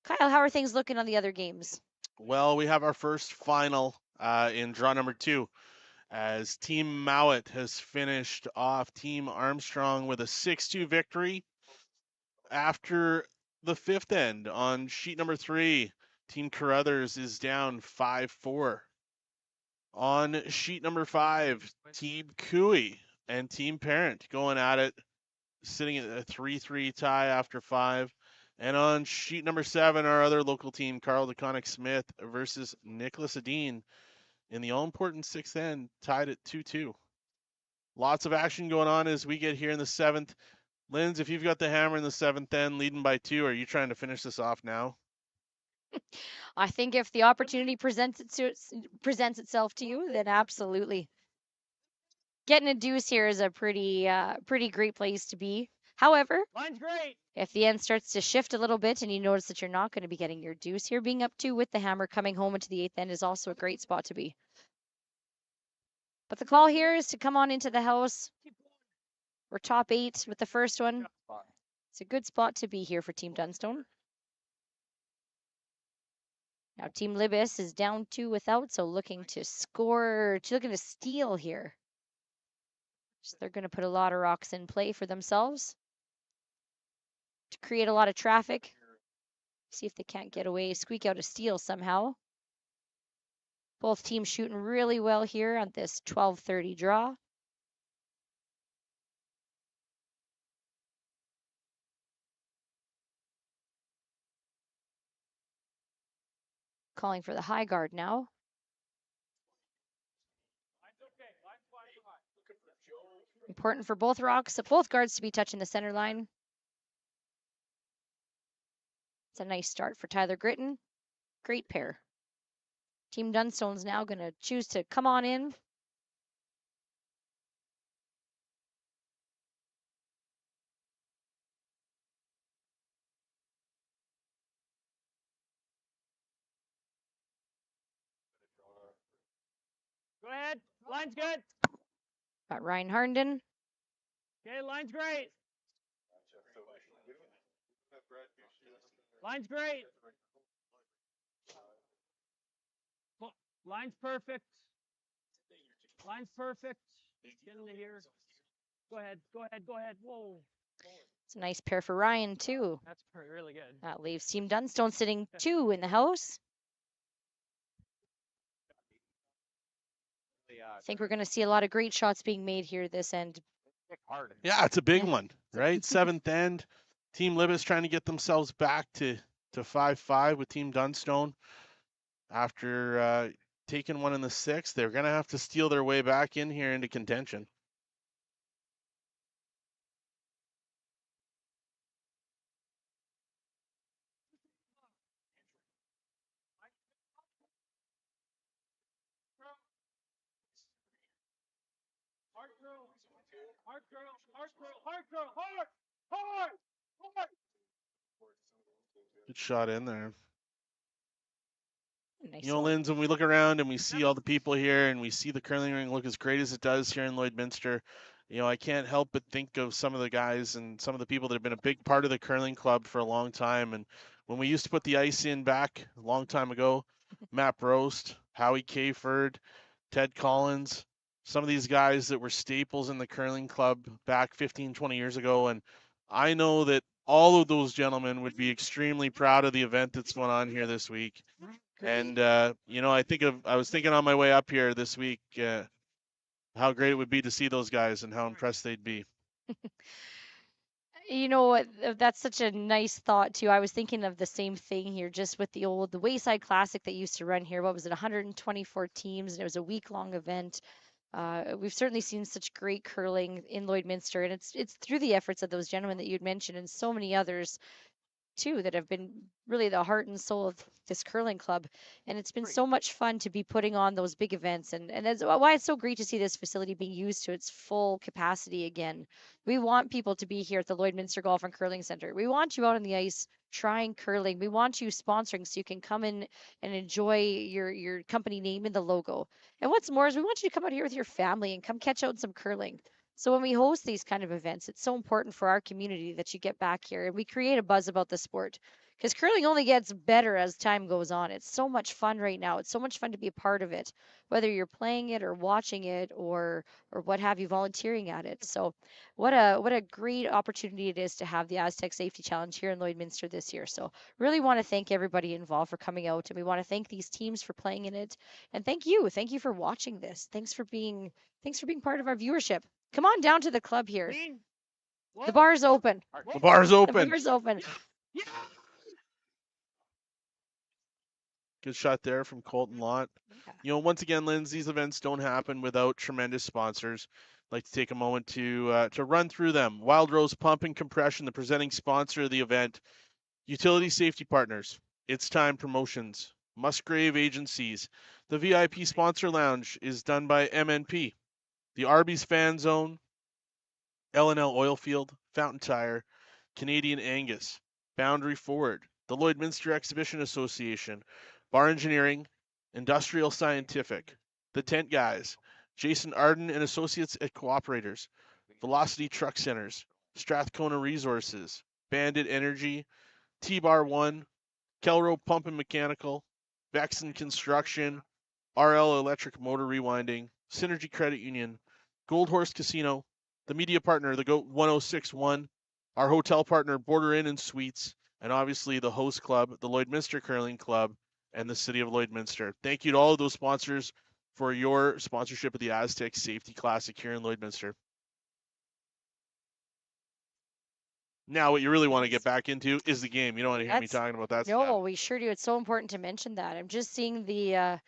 Kyle, how are things looking on the other games? Well, we have our first final in draw number 2, as Team Mowat has finished off Team Armstrong with a 6-2 victory. After the 5th end on sheet number 3, Team Carruthers is down 5-4 On sheet number 5, Team Cooey and Team Parent going at it, sitting at a 3-3 tie after 5. And on sheet number 7, our other local team, Carl DeConnick Smith versus Nicholas Adine in the all-important 6th end, tied at 2-2. Lots of action going on as we get here in the 7th. Linz, if you've got the hammer in the 7th end, leading by 2, are you trying to finish this off now? I think if the opportunity presents itself to you, then absolutely. Getting a deuce here is a pretty great place to be. However, Line's great. if the end starts to shift a little bit and you notice that you're not going to be getting your deuce here, being up 2 with the hammer coming home into the 8th end is also a great spot to be. But the call here is to come on into the house. We're top 8 with the first one. It's a good spot to be here for Team Dunstone. Now Team Libbus is down 2 without, so looking to score, looking to steal here. So they're going to put a lot of rocks in play for themselves to create a lot of traffic. See if they can't get away, squeak out a steal somehow. Both teams shooting really well here on this 12:30 draw. Calling for the high guard now. Important for both rocks, both guards to be touching the center line. It's a nice start for Tyler Gritton. Great pair. Team Dunstone's now going to choose to come on in. Go ahead. Line's good. Got Ryan Harnden. Okay, line's great. Line's great. Line's perfect. Line's perfect. Get into here. Go ahead. Go ahead. Go ahead. Whoa. It's a nice pair for Ryan, too. That's really good. That leaves Team Dunstone sitting 2 in the house. I think we're going to see a lot of great shots being made here this end. Yeah, it's a big one, right? 7th end. Team Libbus trying to get themselves back to 5-5 with Team Dunstone. After taking one in the 6th, they're going to have to steal their way back in here into contention. Good shot in there. Nice You know, Linz, when we look around and we see all the people here and we see the curling ring look as great as it does here in Lloydminster, you know, I can't help but think of some of the guys and some of the people that have been a big part of the curling club for a long time. And when we used to put the ice in back a long time ago, Matt Roast, Howie Cayford, Ted Collins, some of these guys that were staples in the curling club back 15, 20 years ago. And I know that all of those gentlemen would be extremely proud of the event that's going on here this week. And, you know, I was thinking on my way up here this week, how great it would be to see those guys and how impressed they'd be. You know what? That's such a nice thought too. I was thinking of the same thing here, just with the Wayside Classic that used to run here. What was it? 124 teams, and it was a week-long event. We've certainly seen such great curling in Lloydminster, and it's through the efforts of those gentlemen that you'd mentioned, and so many others too that have been really the heart and soul of this curling club. And it's been so much fun to be putting on those big events, and that's why it's so great to see this facility being used to its full capacity again. We want people to be here at the Lloydminster Golf and Curling Center. We want you out on the ice trying curling. We want you sponsoring so you can come in and enjoy your company name and the logo. And what's more is we want you to come out here with your family and come catch out some curling. So when we host these kind of events, it's so important for our community that you get back here and we create a buzz about the sport. because curling only gets better as time goes on. It's so much fun right now. It's so much fun to be a part of it, whether you're playing it or watching it or what have you, volunteering at it. So what a great opportunity it is to have the Aztec Safety Challenge here in Lloydminster this year. So really want to thank everybody involved for coming out, and we want to thank these teams for playing in it, and thank you for watching this. Thanks for being part of our viewership. Come on down to the club here. Clean. The bar is open. The bar's The open. bar's open. Good shot there from Colton Lott. You know, once again, Linz, these events don't happen without tremendous sponsors. I'd like to take a moment to run through them. Wild Rose Pump and Compression, the presenting sponsor of the event. Utility Safety Partners, It's Time Promotions, Musgrave Agencies. The VIP Sponsor Lounge is done by MNP. The Arby's Fan Zone, L&L Oilfield, Fountain Tire, Canadian Angus, Boundary Forward, the Lloydminster Exhibition Association, Bar Engineering, Industrial Scientific, The Tent Guys, Jason Arden and Associates at Cooperators, Velocity Truck Centers, Strathcona Resources, Bandit Energy, T-Bar 1, Kelro Pump and Mechanical, Vexen Construction, RL Electric Motor Rewinding, Synergy Credit Union, Gold Horse Casino, the media partner, the GOAT 1061, our hotel partner, Border Inn and Suites, and obviously the host club, the Lloydminster Curling Club, and the City of Lloydminster. Thank you to all of those sponsors for your sponsorship of the Aztec Safety Classic here in Lloydminster. Now, what you really want to get back into is the game. You don't want to hear me talking about that stuff. No, we sure do. It's so important to mention that. I'm just seeing the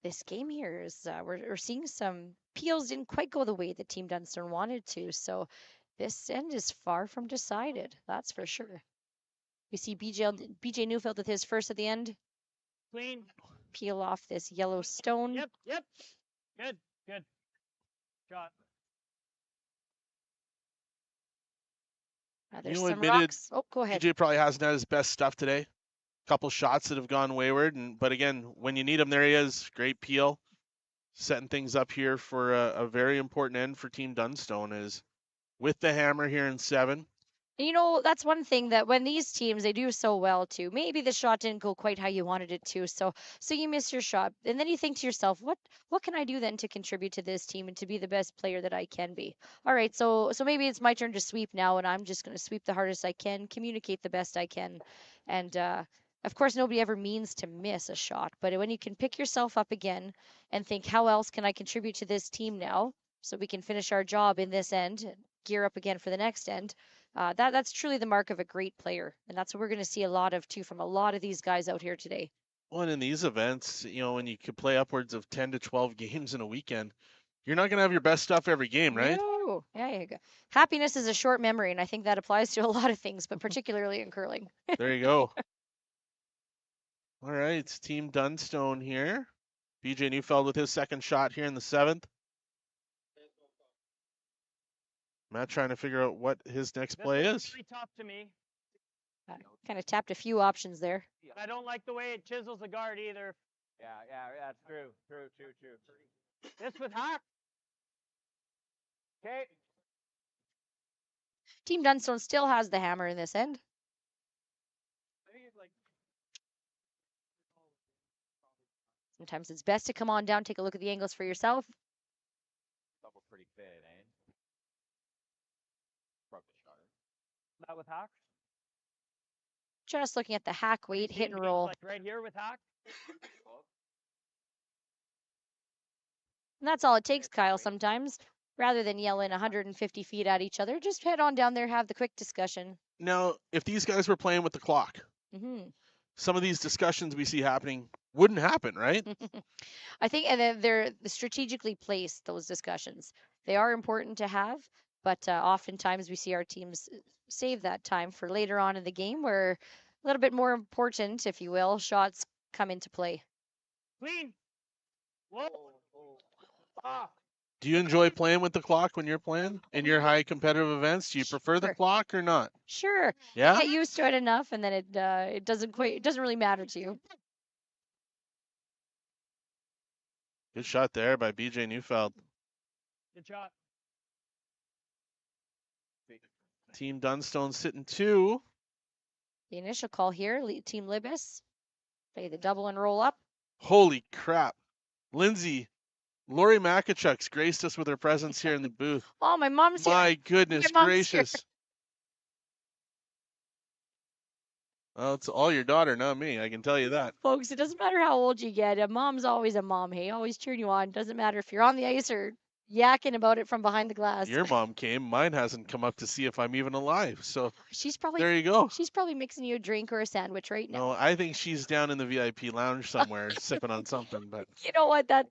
this game here is we're seeing some peels didn't quite go the way that Team Dunstone wanted to. So this end is far from decided. That's for sure. We see BJ Newfield with his first at the end. Clean. Peel off this yellow stone. Yep. Good. Shot. There's You some admitted rocks. Oh, go ahead. BJ probably hasn't had his best stuff today. Couple shots that have gone wayward, but again, when you need him, there he is. Great peel, setting things up here for a very important end for Team Dunstone is with the hammer here in 7. You know, that's one thing that when these teams, they do so well too. Maybe the shot didn't go quite how you wanted it to, so you miss your shot, and then you think to yourself, what can I do then to contribute to this team and to be the best player that I can be? All right, so maybe it's my turn to sweep now, and I'm just going to sweep the hardest I can, communicate the best I can, and of course, nobody ever means to miss a shot, but when you can pick yourself up again and think, how else can I contribute to this team now, so we can finish our job in this end, gear up again for the next end. That's truly the mark of a great player, and that's what we're going to see a lot of too from a lot of these guys out here today. Well, and in these events, you know, when you could play upwards of 10 to 12 games in a weekend, you're not going to have your best stuff every game, right? No. Yeah, you go. Happiness is a short memory, and I think that applies to a lot of things, but particularly in curling. There you go. All right, it's Team Dunstone here. BJ Neufeld with his second shot here in the 7th. Matt trying to figure out what his next play is. Really tough to me. Kind of tapped a few options there. I don't like the way it chisels the guard either. Yeah, that's true. This with hack. Okay. Team Dunstone still has the hammer in this end. Sometimes it's best to come on down, take a look at the angles for yourself. Double pretty fit, eh? Broke the shutter. That with hack. Just looking at the hack weight, hit and Maybe roll. Like right here with hack. And that's all it takes, Kyle, sometimes. Rather than yelling 150 feet at each other, just head on down there, have the quick discussion. Now, if these guys were playing with the clock, some of these discussions we see happening wouldn't happen, right? I think, and then they're strategically placed, those discussions. They are important to have, but oftentimes we see our teams save that time for later on in the game where a little bit more important, if you will, shots come into play. Clean. Whoa. Ah. Do you enjoy playing with the clock when you're playing in your high competitive events? Do you prefer the clock or not? Sure. Yeah. You get used to it enough, and then it doesn't really matter to you. Good shot there by BJ Neufeld. Good shot. Team Dunstone sitting 2. The initial call here, Team Libbus. Play the double and roll up. Holy crap. Lindsay, Lori Makachuk's graced us with her presence here in the booth. Oh, my mom's here. My goodness My mom's here. gracious. Well, it's all your daughter, not me. I can tell you that. Folks, it doesn't matter how old you get. A mom's always a mom. Hey, always cheering you on. Doesn't matter if you're on the ice or yakking about it from behind the glass. Your mom came. Mine hasn't come up to see if I'm even alive. So She's probably there you go. She's probably mixing you a drink or a sandwich right now. No, I think she's down in the VIP lounge somewhere sipping on something. But You know what? That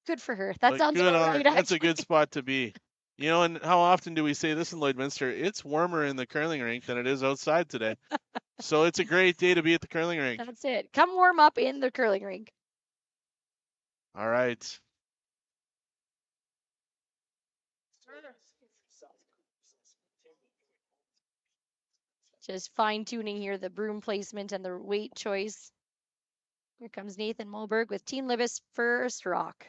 good for her. That but sounds good about on her. right. That's a actually. good spot to be. You know, and how often do we say this in Lloydminster? It's warmer in the curling rink than it is outside today. So it's a great day to be at the curling rink. That's it. Come warm up in the curling rink. All right. Just fine tuning here the broom placement and the weight choice. Here comes Nathan Mulberg with Team Libbus first rock.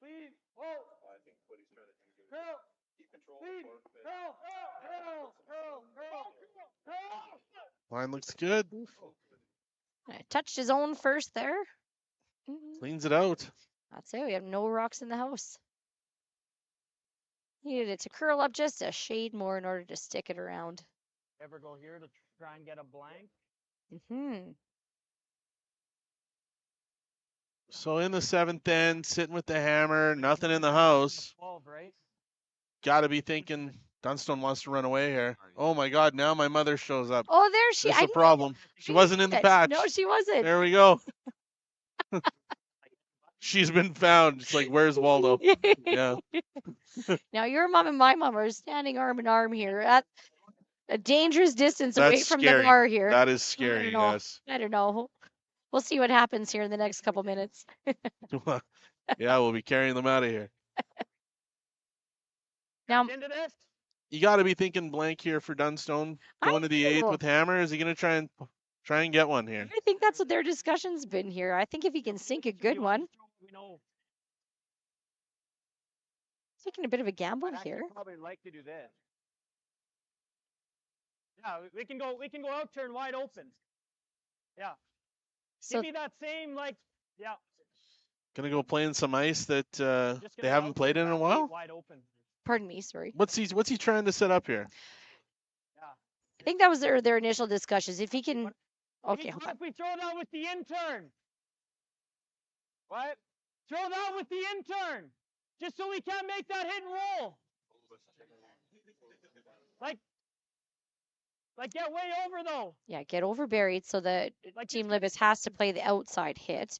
Lead. Whoa. I think what he's trying to do is curl. Keep control. Lead. Curl. Line looks good. Touched his own first there. Cleans it out. That's it. We have no rocks in the house. Needed it to curl up just a shade more in order to stick it around. Ever go here to try and get a blank? So in the seventh end, sitting with the hammer, nothing in the house. 12, right? Got to be thinking Dunstone wants to run away here. Oh my God! Now my mother shows up. Oh, there she. That's a problem. She wasn't in the it. patch. No, she wasn't. There we go. She's been found. It's like, where's Waldo? Yeah. Now your mom and my mom are standing arm in arm here at a dangerous distance away That's from scary. the bar here. That is scary. know. Yes. I don't know. We'll see what happens here in the next couple minutes. Yeah, we'll be carrying them out of here. Now, Into this. You got to be thinking blank here for Dunstone. Going to the eighth know. with hammer. Is he going to try and get one here? I think that's what their discussion's been here. I think if he can sink a good one, We know. taking a bit of a gamble I'd actually here. probably like to do this. Yeah, we can go out turn wide open. Yeah. So Give me that same yeah. Gonna go playing some ice that Just they gonna haven't out played turn in a that while. Wide open. pardon me, sorry. What's he trying to set up here? Yeah. I think that was their initial discussions. If he can, What okay, hold on. if we throw that with the intern? What? Throw that with the intern, just so we can't make that hit and roll. Like get way over though. Yeah, get over buried so that Like Team just Libbus has to play the outside hit,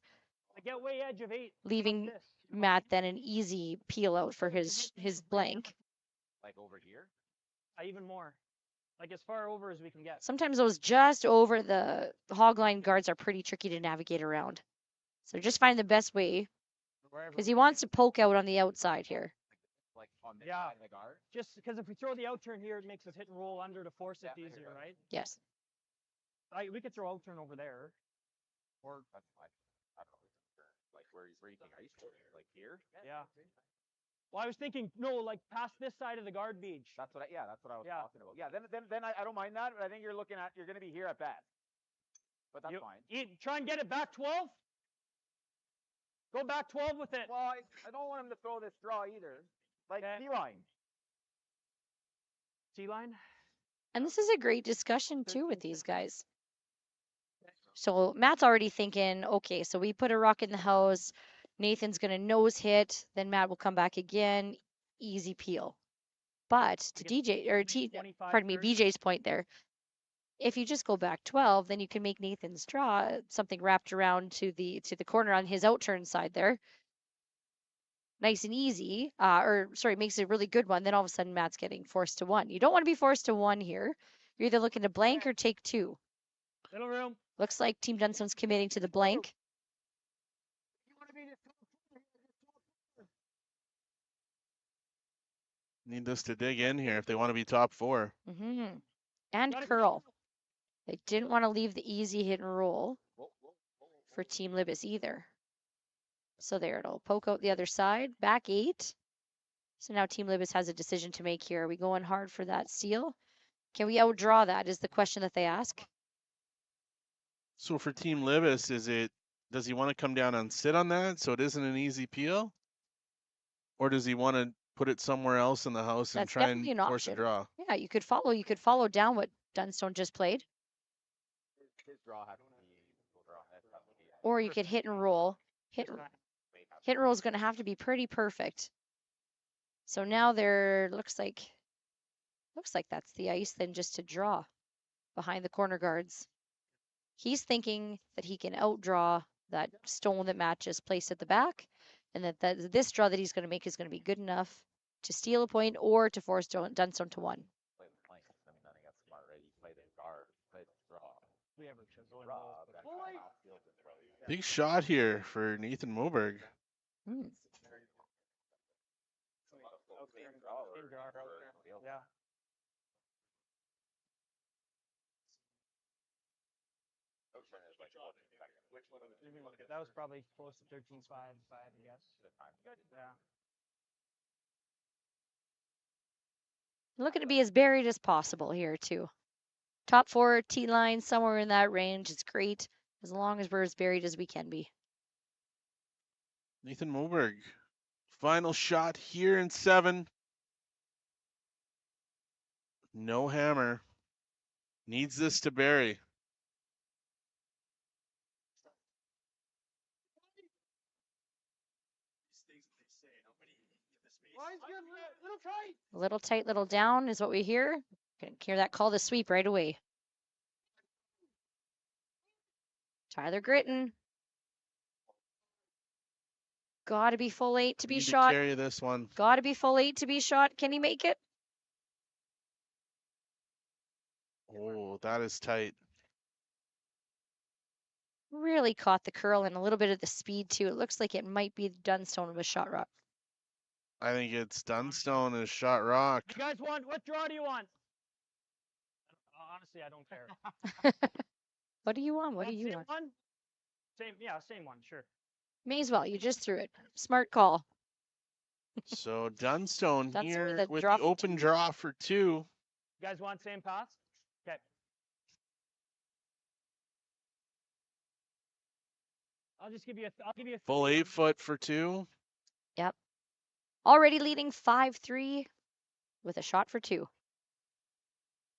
Like get way edge of 8. leaving Like this. Matt then an easy peel out for his blank. Like over here? Even more. Like as far over as we can get. Sometimes those just over the hogline guards are pretty tricky to navigate around. So just find the best way Wherever because we he wants to poke out on the outside here. Like on this Yeah. side of the guard? Just because if we throw the out turn here, it makes us hit and roll under to force it easier, right? Yes. We could throw out turn over there. Or That's fine. I don't know. Like where you think ice? Like here? yeah. Well, I was thinking no, like past this side of the guard beach. That's what I was Yeah. talking about. Yeah, then I don't mind that, but I think you're gonna be here at best. But that's fine. Try and get it back 12. Go back 12 with it. Well, I don't want him to throw this draw either. Like Okay. D-line. T-line. And this is a great discussion too with these guys. So Matt's already thinking, okay, so we put a rock in the house. Nathan's going to nose hit. Then Matt will come back again. Easy peel. But to BJ's point there, if you just go back 12, then you can make Nathan's draw something wrapped around to the corner on his out turn side there. Nice and easy, makes it a really good one. Then all of a sudden Matt's getting forced to 1. You don't want to be forced to 1 here. You're either looking to blank or take 2. Little room. Looks like Team Dunstone's committing to the blank. Need this to dig in here if they want to be top 4. And curl. They didn't want to leave the easy hit and roll. for Team Libbus either. So there, it'll poke out the other side. Back 8. So now Team Libbus has a decision to make here. Are we going hard for that steal? Can we outdraw that is the question that they ask. So for Team Libbus, does he want to come down and sit on that so it isn't an easy peel? Or does he want to put it somewhere else in the house and That's try definitely and an force a option. draw? Yeah, you could follow down what Dunstone just played. His draw has to be full draw. That has to be. Or you could hit and roll. Hit and roll is going to have to be pretty perfect. So now there looks like that's the ice then just to draw behind the corner guards. He's thinking that he can outdraw that stone that matches placed at the back, and that this draw that he's going to make is going to be good enough to steal a point or to force Dunstone to 1. Play the flank. I mean, I think that's smart, right? You play the guard, play the draw. We ever should go in Draw. rolls, but- That kind of outfield and throw. Big shot here for Nathan Moberg. Hmm. Same draw out there. Yeah. That was probably close to 13.5, I guess. Good. Yeah. Looking to be as buried as possible here too. Top 4 T line somewhere in that range. It's great as long as we're as buried as we can be. Nathan Moberg. Final shot here in 7. No hammer. Needs this to bury. A little tight, little down is what we hear. Can hear that call to sweep right away. Tyler Gritton. Got to be full 8 to be Need shot. carry this one. Got to be full 8 to be shot. Can he make it? Oh, that is tight. Really caught the curl and a little bit of the speed too. It looks like it might be Dunstone with shot rock. I think it's Dunstone and shot rock. You guys want, what draw do you want? Honestly, I don't care. What do you want? What do you Same want? one? Same one, sure. May as well. You just threw it. Smart call. So Dunstone Dunstone here with a with draw the for open 2. draw for 2. You guys want same pass? Okay. I'll give you a Full 8 foot for 2. Yep. Already leading 5-3 with a shot for 2.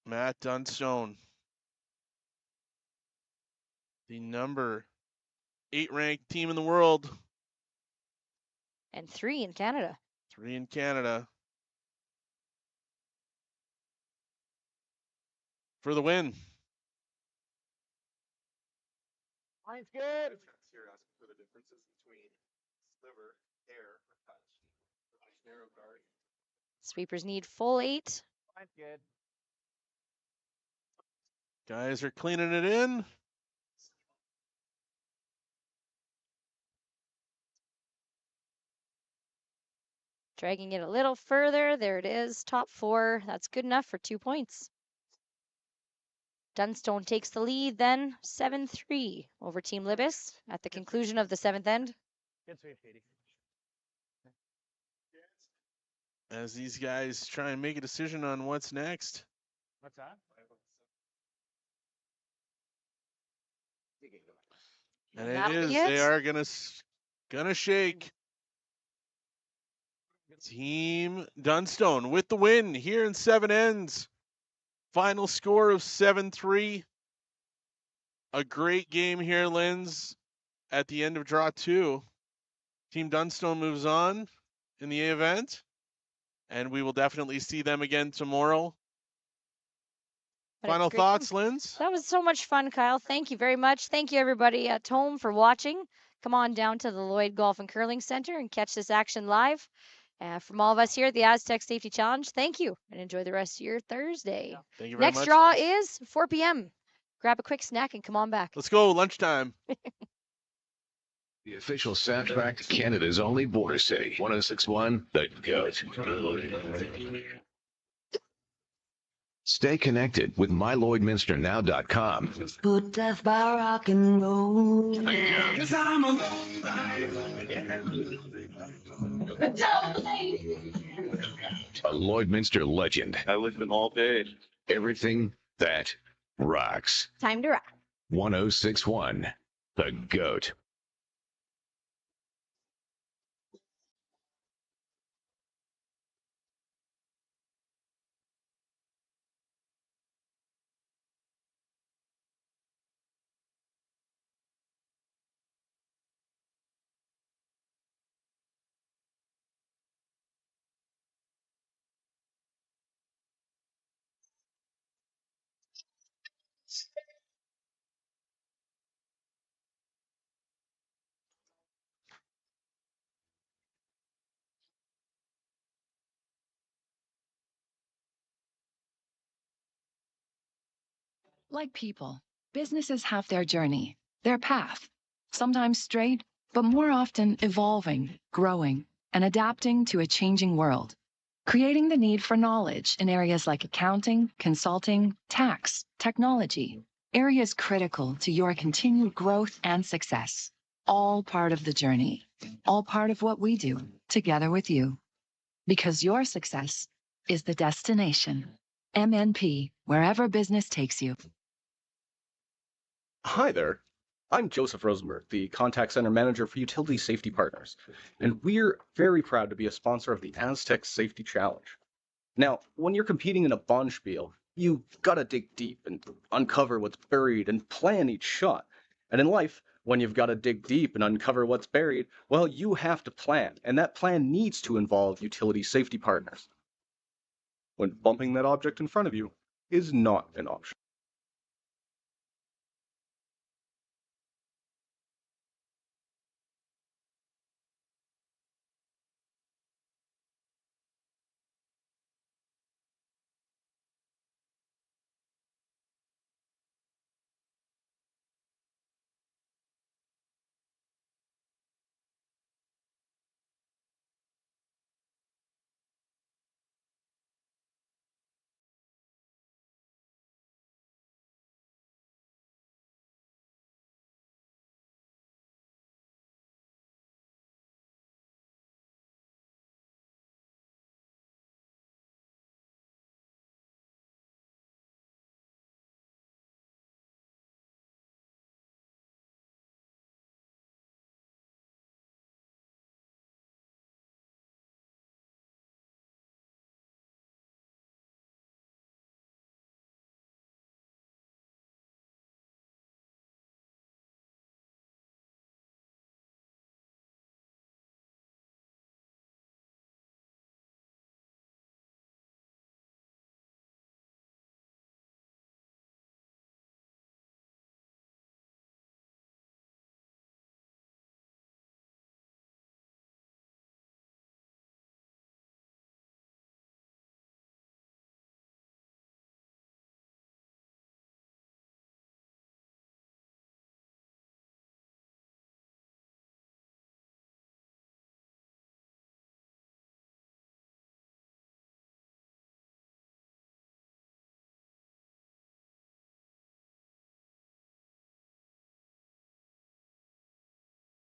Matt Dunstone. The number 8 ranked team in the world. And 3 in Canada. 3 in Canada. For the win. Mine's good. Sweepers need full 8. Mine's good. Guys are cleaning it in. Dragging it a little further. There it is. Top 4. That's good enough for 2 points. Dunstone takes the lead then 7-3 over Team Libbus at the conclusion of the 7th end. Good sweep, Katie. As these guys try and make a decision on what's next. What's that? And it That'll be is. it. They are gonna shake. Team Dunstone with the win here in 7 ends. Final score of 7-3. A great game here, Linz, at the end of draw 2. Team Dunstone moves on in the event, and we will definitely see them again tomorrow. But a Final great thoughts, Linz? That was so much fun, Kyle. Thank you very much. Thank you, everybody at home, for watching. Come on down to the Lloyd Golf and Curling Center and catch this action live. From all of us here at the Astec Safety Challenge, thank you, and enjoy the rest of your Thursday. Thank you very Next much. draw Linz. is 4 p.m. Grab a quick snack and come on back. Let's go, lunchtime. The official soundtrack to Canada's only border city. 106.1 The Goat. Stay connected with MyLloydminsterNow.com. Put death by rock and roll. A Lloydminster legend. I live in all day. Everything that rocks. Time to rock. 1061, The GOAT. Like people, businesses have their journey, their path, sometimes straight, but more often evolving, growing, and adapting to a changing world, creating the need for knowledge in areas like accounting, consulting, tax, technology, areas critical to your continued growth and success, all part of the journey, all part of what we do together with you. Because your success is the destination. MNP, wherever business takes you. Hi there. I'm Joseph Rosenberg, the Contact Center Manager for Utility Safety Partners, and we're very proud to be a sponsor of the Astec Safety Challenge. Now, when you're competing in a bond spiel, you've got to dig deep and uncover what's buried and plan each shot. And in life, when you've got to dig deep and uncover what's buried, well, you have to plan, and that plan needs to involve utility safety partners. When bumping that object in front of you is not an option.